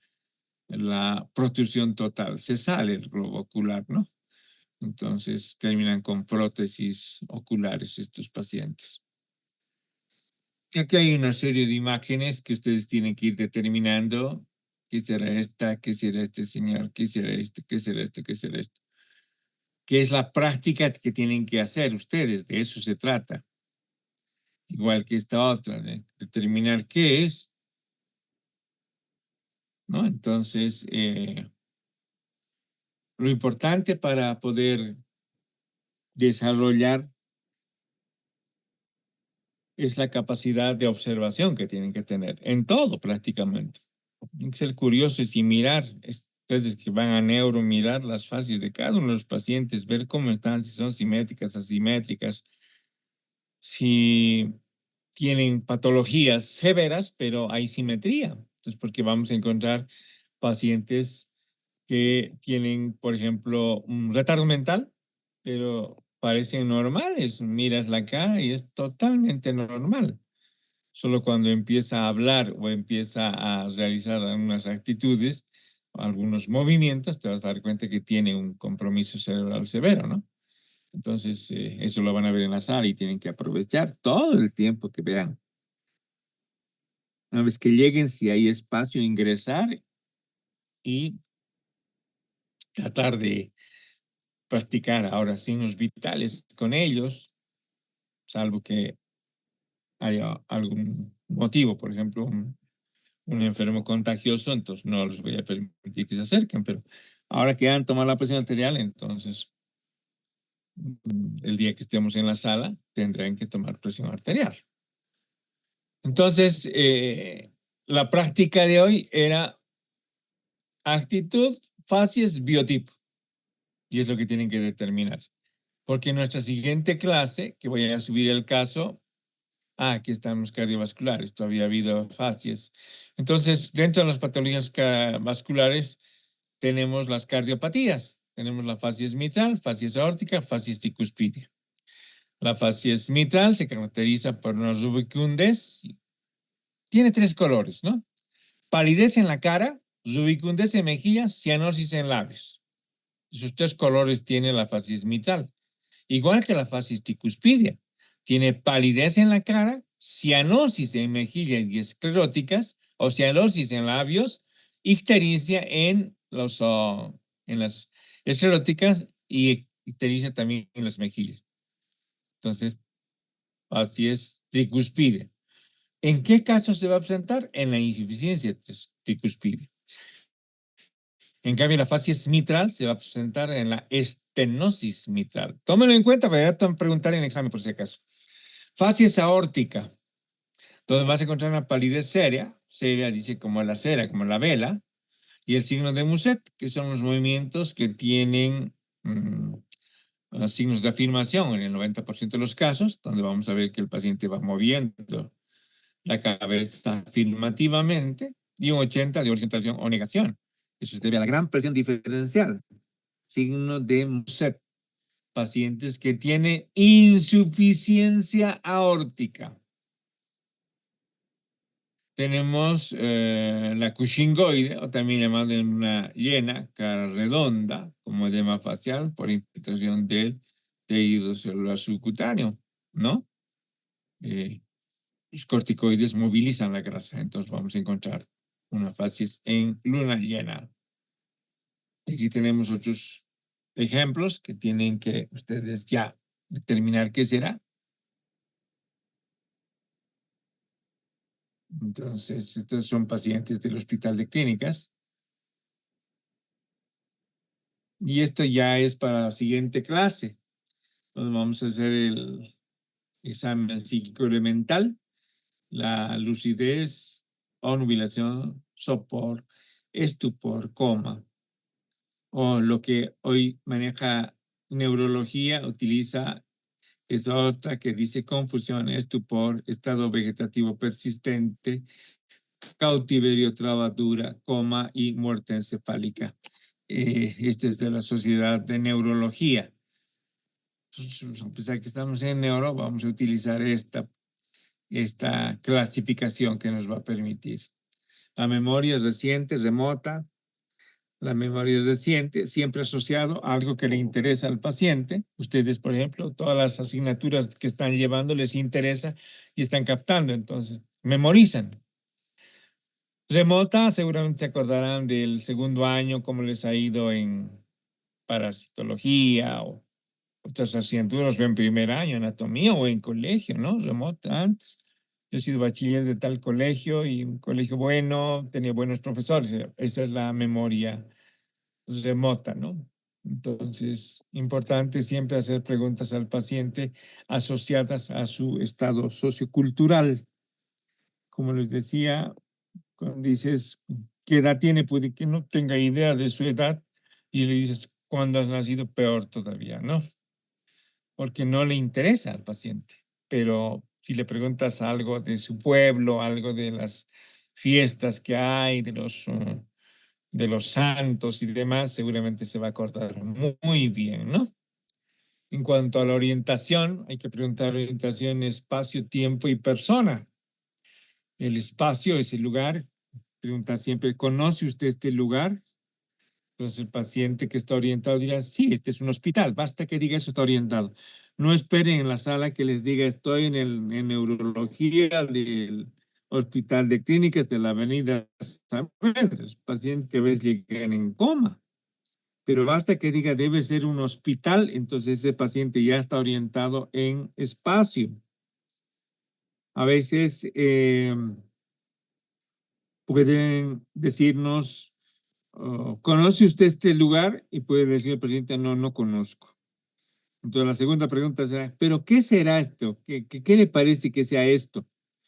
la protrusión total. Se sale el globo ocular, ¿no? Entonces terminan con prótesis oculares estos pacientes. Y aquí hay una serie de imágenes que ustedes tienen que ir determinando. ¿Qué será esta? ¿Qué será este señor? ¿Qué será esto? ¿Qué será esto? ¿Qué será esto? ¿Qué es la práctica que tienen que hacer ustedes? De eso se trata. Igual que esta otra, de determinar qué es, ¿no? Entonces, lo importante para poder desarrollar es la capacidad de observación que tienen que tener en todo prácticamente. Tienen que ser curiosos y mirar, ustedes que van a neuro, mirar las fases de cada uno de los pacientes, ver cómo están, si son simétricas, asimétricas, si tienen patologías severas, pero hay simetría. Entonces, porque vamos a encontrar pacientes que tienen, por ejemplo, un retardo mental, pero parecen normales. Miras la cara y es totalmente normal. Solo cuando empieza a hablar o empieza a realizar algunas actitudes, algunos movimientos, te vas a dar cuenta que tiene un compromiso cerebral severo, ¿no? Entonces, eso lo van a ver en la sala y tienen que aprovechar todo el tiempo que vean. Una vez que lleguen, si hay espacio, ingresar y tratar de practicar ahora signos vitales con ellos, salvo que haya algún motivo, por ejemplo, un enfermo contagioso, entonces no les voy a permitir que se acerquen, pero ahora que han tomado la presión arterial, entonces el día que estemos en la sala tendrán que tomar presión arterial. Entonces, la práctica de hoy era actitud, facies, biotipo, y es lo que tienen que determinar. Porque en nuestra siguiente clase, que voy a subir el caso, aquí están los cardiovasculares, todavía ha habido facies. Entonces, dentro de las patologías vasculares, tenemos las cardiopatías. Tenemos la facies mitral, facies aórtica, facies tricuspidia. La facies mitral se caracteriza por una rubicundez. Tiene tres colores, ¿no? Palidez en la cara, rubicundez en mejillas, cianosis en labios. Esos tres colores tiene la facies mitral. Igual que la facies tricuspidia. Tiene palidez en la cara, cianosis en mejillas y escleróticas, o cianosis en labios, ictericia en las escleróticas y ictericia también en las mejillas. Entonces, facies tricuspidia. ¿En qué caso se va a presentar? En la insuficiencia tricuspidia. En cambio, la facies mitral se va a presentar en la estenosis mitral. Tómenlo en cuenta, para preguntar en el examen por si acaso. Facies aórtica, donde vas a encontrar una palidez seria, dice como la cera, como la vela, y el signo de Muset, que son los movimientos que tienen signos de afirmación en el 90% de los casos, donde vamos a ver que el paciente va moviendo la cabeza afirmativamente, y un 80% de orientación o negación. Eso se debe a la gran presión diferencial. Signo de Muset. Pacientes que tienen insuficiencia aórtica. Tenemos la cushingoide, o también llamada una llena, cara redonda, como edema facial por infiltración del tejido celular subcutáneo, ¿no? Los corticoides movilizan la grasa, entonces vamos a encontrar una facies en luna llena. Aquí tenemos otros ejemplos que tienen que ustedes ya determinar qué será. Entonces, estos son pacientes del Hospital de Clínicas. Y esto ya es para la siguiente clase, donde vamos a hacer el examen psíquico elemental, la lucidez, obnubilación, sopor, estupor, coma, o lo que hoy maneja neurología, utiliza esta otra que dice confusión, estupor, estado vegetativo persistente, cautiverio, trabadura, coma y muerte encefálica. Este es de la Sociedad de Neurología. Entonces, a pesar que estamos en neuro, vamos a utilizar esta clasificación que nos va a permitir. La memoria es reciente, remota. La memoria es reciente, siempre asociado a algo que le interesa al paciente. Ustedes, por ejemplo, todas las asignaturas que están llevando les interesa y están captando, entonces memorizan. Remota, seguramente se acordarán del segundo año, cómo les ha ido en parasitología o otras asignaturas, o en primer año, anatomía o en colegio, ¿no? Remota antes. Yo he sido bachiller de tal colegio y un colegio bueno, tenía buenos profesores. Esa es la memoria remota, ¿no? Entonces, importante siempre hacer preguntas al paciente asociadas a su estado sociocultural. Como les decía, cuando dices, ¿qué edad tiene? Puede que no tenga idea de su edad y le dices, ¿cuándo has nacido? Peor todavía, ¿no? Porque no le interesa al paciente. Pero si le preguntas algo de su pueblo, algo de las fiestas que hay, de los santos y demás, seguramente se va a acordar muy bien, ¿no? En cuanto a la orientación, hay que preguntar orientación, espacio, tiempo y persona. El espacio es el lugar. Preguntar siempre, ¿conoce usted este lugar? Entonces el paciente que está orientado dirá, sí, este es un hospital, basta que diga eso está orientado. No esperen en la sala que les diga, estoy en neurología del Hospital de Clínicas de la Avenida San Pedro. Pacientes que a veces llegan en coma. pero basta que diga debe ser un hospital, entonces ese paciente ya está orientado en espacio. A veces pueden decirnos, oh, ¿conoce usted este lugar? Y puede decir el paciente, no, no conozco. Entonces la segunda pregunta será, ¿pero qué será esto? ¿Qué le parece que sea esto?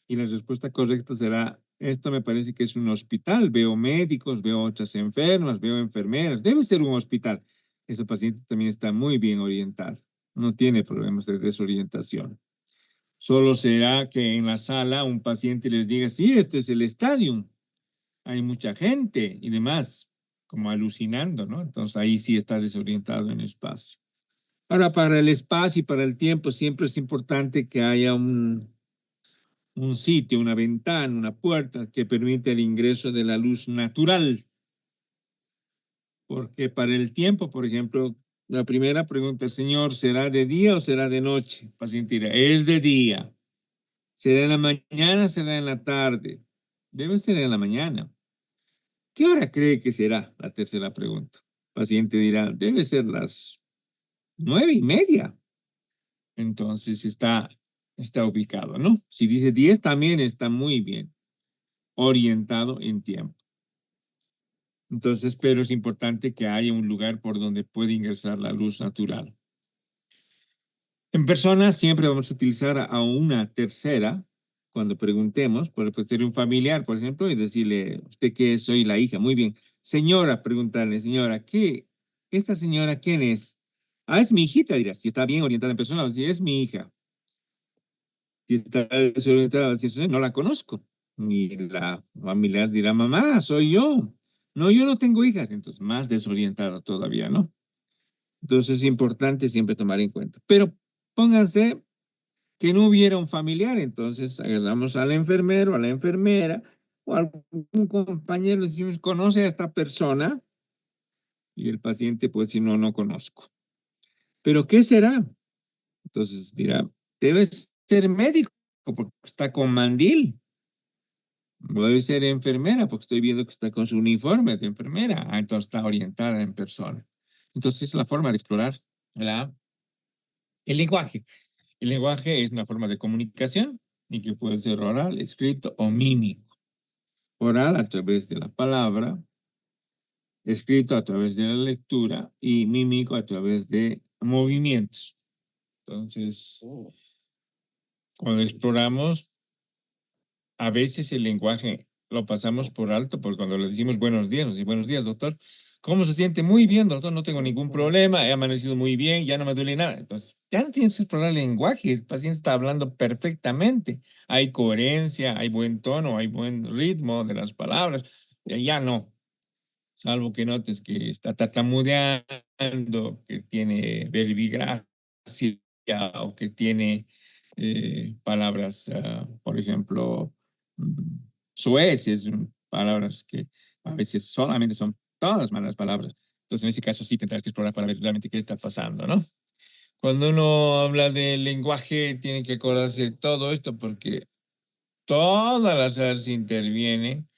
Y la respuesta correcta será, esto me parece que es un hospital. Veo médicos, veo otras enfermas, veo enfermeras. Debe ser un hospital. Ese paciente también está muy bien orientado. No tiene problemas de desorientación. Solo será que en la sala un paciente les diga, sí, esto es el estadio. Hay mucha gente y demás, como alucinando, ¿no? Entonces ahí sí está desorientado en espacio. Ahora, para el espacio y para el tiempo siempre es importante que haya un sitio, una ventana, una puerta que permite el ingreso de la luz natural. Porque para el tiempo, por ejemplo, la primera pregunta, señor, ¿será de día o será de noche? El paciente dirá, es de día. ¿Será en la mañana o será en la tarde? Debe ser en la mañana. ¿Qué hora cree que será? La tercera pregunta. El paciente dirá, debe ser las 9:30. Entonces está ubicado, ¿no? Si dice 10, también está muy bien orientado en tiempo. Entonces, pero es importante que haya un lugar por donde puede ingresar la luz natural. En personas siempre vamos a utilizar a una tercera cuando preguntemos, puede ser un familiar, por ejemplo, y decirle, ¿usted qué es? Soy la hija. Muy bien. Señora, preguntarle, señora, ¿esta señora quién es? Ah, es mi hijita, dirá. Si está bien orientada en persona, va a decir, es mi hija. Si está desorientada, si no la conozco. Y la familiar dirá, mamá, soy yo. No, yo no tengo hijas. Entonces, más desorientada todavía, ¿no? Entonces, es importante siempre tomar en cuenta. Pero pónganse que no hubiera un familiar, entonces agarramos al enfermero, a la enfermera o a algún compañero, le decimos, ¿conoce a esta persona? Y el paciente puede decir, no, no conozco. ¿Pero qué será? Entonces dirá, debe ser médico porque está con mandil. Debe ser enfermera porque estoy viendo que está con su uniforme de enfermera. Ah, entonces está orientada en persona. Entonces es la forma de explorar el lenguaje. El lenguaje es una forma de comunicación y que puede ser oral, escrito o mímico. Oral a través de la palabra, escrito a través de la lectura y mímico a través de movimientos. Entonces, cuando exploramos, a veces el lenguaje lo pasamos por alto, porque cuando le decimos buenos días, nos dice buenos días, doctor. ¿Cómo se siente? Muy bien, doctor, no tengo ningún problema, he amanecido muy bien, ya no me duele nada. Entonces, ya no tienes que explorar el lenguaje, el paciente está hablando perfectamente. Hay coherencia, hay buen tono, hay buen ritmo de las palabras. Ya no, salvo que notes que está tartamudeando, que tiene verbigracia o que tiene palabras, por ejemplo, mm, soeces, palabras que a veces solamente son todas malas palabras. Entonces, en ese caso sí tendrás que explorar para ver realmente qué está pasando, ¿no? Cuando uno habla de lenguaje, tiene que acordarse de todo esto porque todas las áreas intervienen,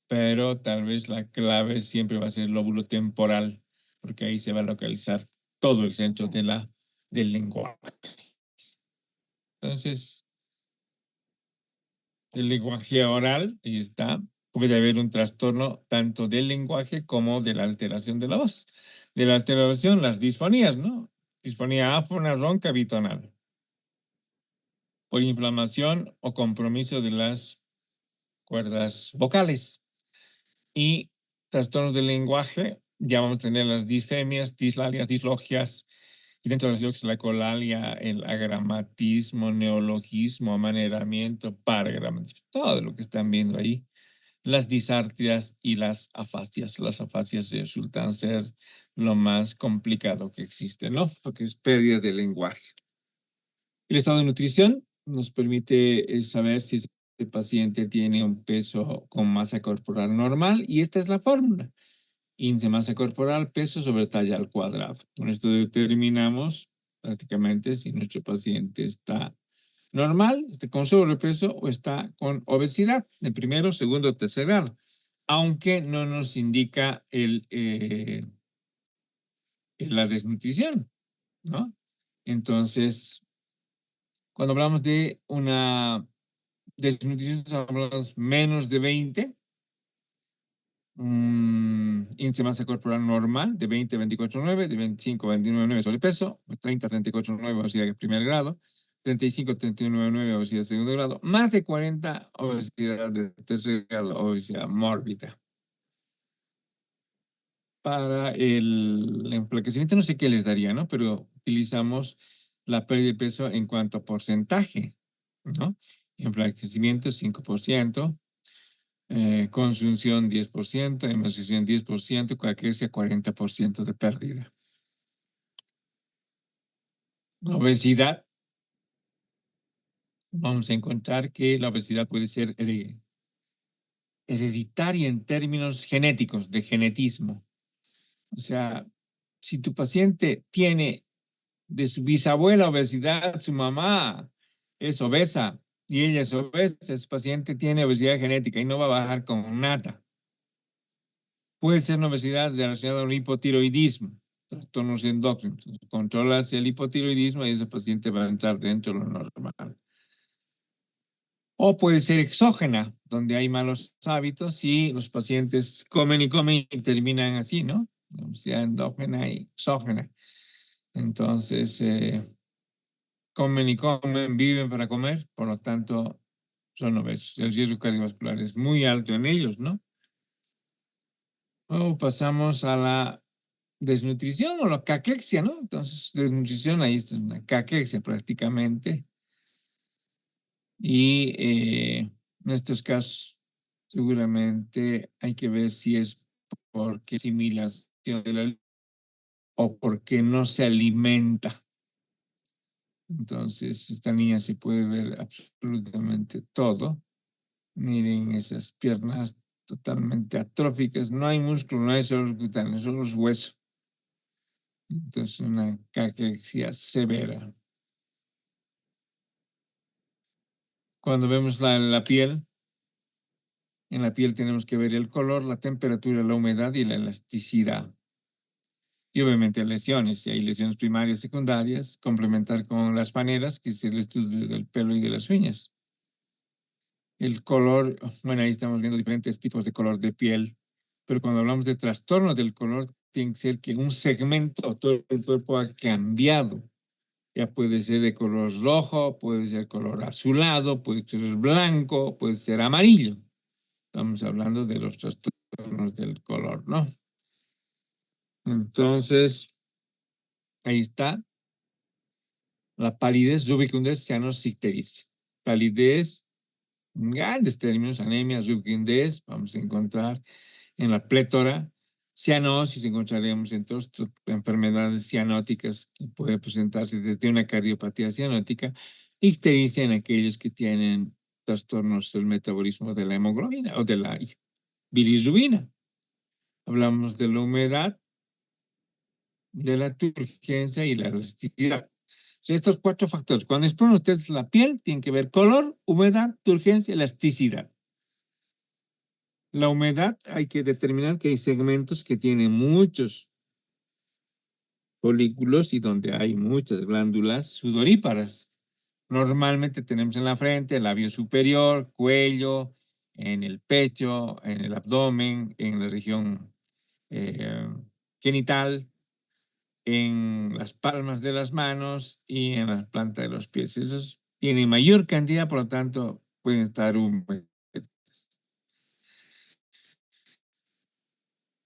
pero tal vez la clave siempre va a ser el lóbulo temporal, porque ahí se va a localizar todo el centro del lenguaje. Entonces, el lenguaje oral, ahí está, puede haber un trastorno tanto del lenguaje como de la alteración de la voz. De la alteración, las disfonías, ¿no? Disfonía áfona, ronca, bitonal. Por inflamación o compromiso de las cuerdas vocales. Y trastornos del lenguaje, ya vamos a tener las disfemias, dislalias, dislogias, y dentro de las dislogias la ecolalia, el agramatismo, neologismo, amaneramiento, paragramatismo, todo lo que están viendo ahí. Las disartrias y las afasias. Las afasias resultan ser lo más complicado que existe, ¿no? Porque es pérdida de lenguaje. El estado de nutrición nos permite saber si este paciente tiene un peso con masa corporal normal y esta es la fórmula. Índice de masa corporal, peso sobre talla al cuadrado. Con esto determinamos prácticamente si nuestro paciente está normal, está con sobrepeso o está con obesidad de primero, segundo o tercer grado, aunque no nos indica es la desnutrición, ¿no? Entonces, cuando hablamos de una desnutrición, hablamos menos de 20, índice de masa corporal normal de 20 a 24,9, de 25 a 29,9 sobrepeso, 30 a 34,9 obesidad de primer grado, 35 a 39,9 obesidad de segundo grado, más de 40 obesidad de tercer grado, obesidad mórbida. Para el enflaquecimiento no sé qué les daría, ¿no? Pero utilizamos la pérdida de peso en cuanto a porcentaje, ¿no? Enflaquecimiento 5%, consunción 10%, emaciación 10%, caquexia 40% de pérdida. La obesidad, vamos a encontrar que la obesidad puede ser hereditaria en términos genéticos, de genetismo. O sea, si tu paciente tiene de su bisabuela obesidad, su mamá es obesa y ella es obesa, ese paciente tiene obesidad genética y no va a bajar con nada. Puede ser una obesidad relacionada a un hipotiroidismo, trastornos endócrinos. Controlas el hipotiroidismo y ese paciente va a entrar dentro de lo normal. O puede ser exógena, donde hay malos hábitos y los pacientes comen y comen y terminan así, ¿no? Obesidad endógena y exógena. Entonces, comen y comen, viven para comer, por lo tanto, son obesos. El riesgo cardiovascular es muy alto en ellos, ¿no? O pasamos a la desnutrición o la caquexia, ¿no? Entonces, desnutrición, ahí está una caquexia prácticamente. Y en estos casos, seguramente hay que ver si es porque asimilación de la o porque no se alimenta. Entonces, esta niña se puede ver absolutamente todo. Miren esas piernas totalmente atróficas. No hay músculo, no hay solo cutáneos, solo los huesos. Entonces, una caquexia severa. Cuando vemos la piel, en la piel tenemos que ver el color, la temperatura, la humedad y la elasticidad. Y obviamente lesiones, si hay lesiones primarias, secundarias, complementar con las paneras, que es el estudio del pelo y de las uñas. El color, bueno, ahí estamos viendo diferentes tipos de color de piel, pero cuando hablamos de trastorno del color, tiene que ser que un segmento o todo el cuerpo ha cambiado. Ya puede ser de color rojo, puede ser color azulado, puede ser blanco, puede ser amarillo. Estamos hablando de los trastornos del color, ¿no? Entonces, ahí está. La palidez, rubicundez, cianosictericia. Palidez, en grandes términos, anemia, rubicundez, vamos a encontrar en la plétora, cianosis, encontraremos en todas enfermedades cianóticas que puede presentarse desde una cardiopatía cianótica, ictericia en aquellos que tienen trastornos del metabolismo de la hemoglobina o de la bilirrubina. Hablamos de la humedad, de la turgencia y la elasticidad. O sea, estos 4 factores, cuando exploran ustedes la piel, tienen que ver color, humedad, turgencia, elasticidad. La humedad, hay que determinar que hay segmentos que tienen muchos folículos y donde hay muchas glándulas sudoríparas. Normalmente tenemos en la frente, el labio superior, cuello, en el pecho, en el abdomen, en la región eh, genital, en las palmas de las manos y en la planta de los pies. Esos tienen mayor cantidad, por lo tanto, pueden estar húmedos.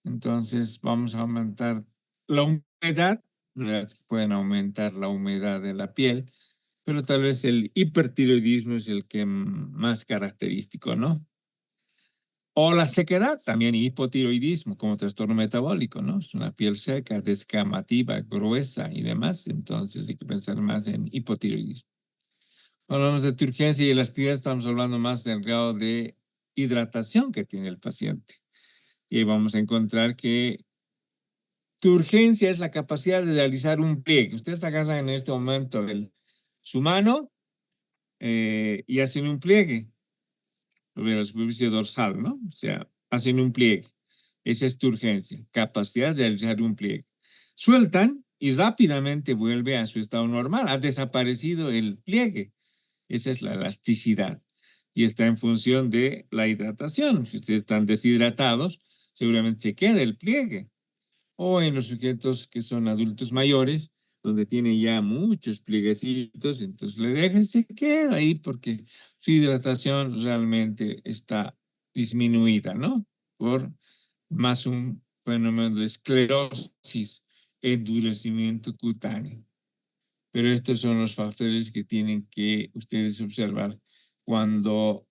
Entonces, vamos a aumentar la humedad, las que pueden aumentar la humedad de la piel, pero tal vez el hipertiroidismo es el que más característico, ¿no? O la sequedad, también hipotiroidismo como trastorno metabólico, ¿no? Es una piel seca, descamativa, gruesa y demás, entonces hay que pensar más en hipotiroidismo. Cuando hablamos de turgencia y elasticidad, estamos hablando más del grado de hidratación que tiene el paciente. Y ahí vamos a encontrar que tu urgencia es la capacidad de realizar un pliegue. Ustedes agarran en este momento su mano y hacen un pliegue sobre la superficie dorsal, ¿no? O sea, hacen un pliegue. Esa es tu urgencia, capacidad de realizar un pliegue. sueltan y rápidamente vuelve a su estado normal. Ha desaparecido el pliegue. Esa es la elasticidad y está en función de la hidratación. Si ustedes están deshidratados, seguramente se queda el pliegue. O en los sujetos que son adultos mayores, donde tiene ya muchos plieguecitos, entonces le deja y se queda ahí porque su hidratación realmente está disminuida, ¿no? Por más un fenómeno de esclerosis, endurecimiento cutáneo. Pero estos son los factores que tienen que ustedes observar cuando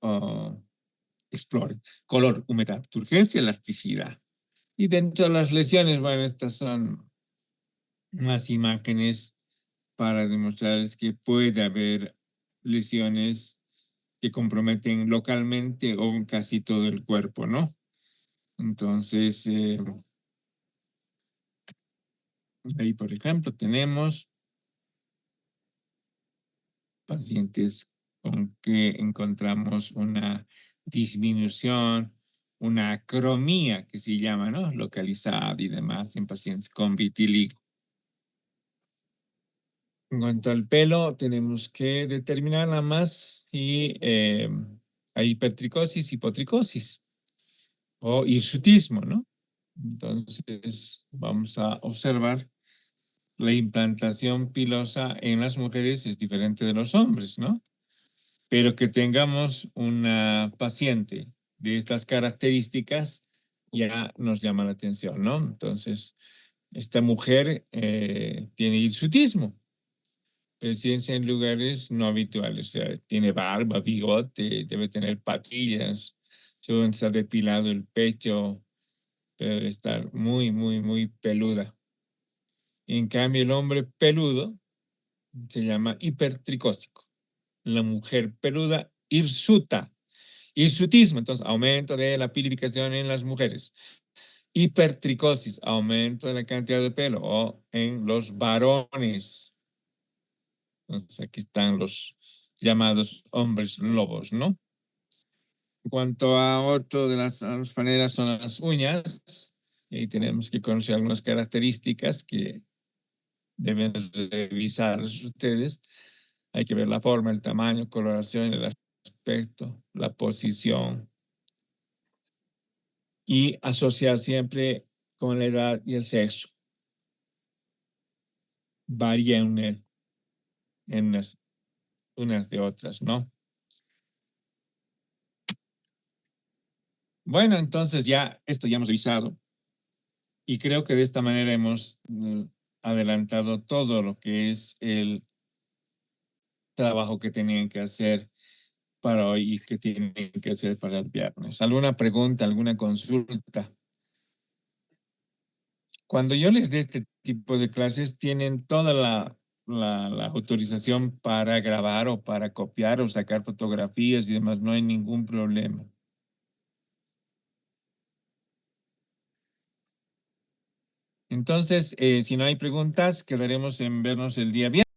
exploren. Color, humedad, turgencia, elasticidad. Y dentro de las lesiones, bueno, estas son más imágenes para demostrarles que puede haber lesiones que comprometen localmente o en casi todo el cuerpo, ¿no? Entonces, ahí, por ejemplo, tenemos pacientes con que encontramos una disminución, una acromía que se llama, ¿no? Localizada y demás en pacientes con vitíligo. En cuanto al pelo, tenemos que determinar nada más si hay hipertricosis, hipotricosis o hirsutismo, ¿no? Entonces, vamos a observar la implantación pilosa en las mujeres es diferente de los hombres, ¿no? Pero que tengamos una paciente de estas características ya nos llama la atención, ¿no? Entonces, esta mujer tiene hirsutismo, presencia en lugares no habituales, o sea, tiene barba, bigote, debe tener patillas, suele estar depilado el pecho, debe estar muy, muy, muy peluda. En cambio, el hombre peludo se llama hipertricósico. La mujer peluda, hirsuta. Hirsutismo, entonces, aumento de la pilificación en las mujeres. Hipertricosis, aumento de la cantidad de pelo, o en los varones. Entonces, aquí están los llamados hombres lobos, ¿no? En cuanto a otro de las maneras son las uñas, y tenemos que conocer algunas características que deben revisar ustedes. Hay que ver la forma, el tamaño, coloración, el aspecto, la posición y asociar siempre con la edad y el sexo. Varía en unas de otras, ¿no? Bueno, entonces ya esto ya hemos revisado y creo que de esta manera hemos adelantado todo lo que es el trabajo que tenían que hacer para hoy y que tienen que hacer para el viernes. ¿Alguna pregunta, alguna consulta? Cuando yo les dé este tipo de clases, tienen toda la autorización para grabar o para copiar o sacar fotografías y demás. No hay ningún problema. Entonces, si no hay preguntas, quedaremos en vernos el día viernes.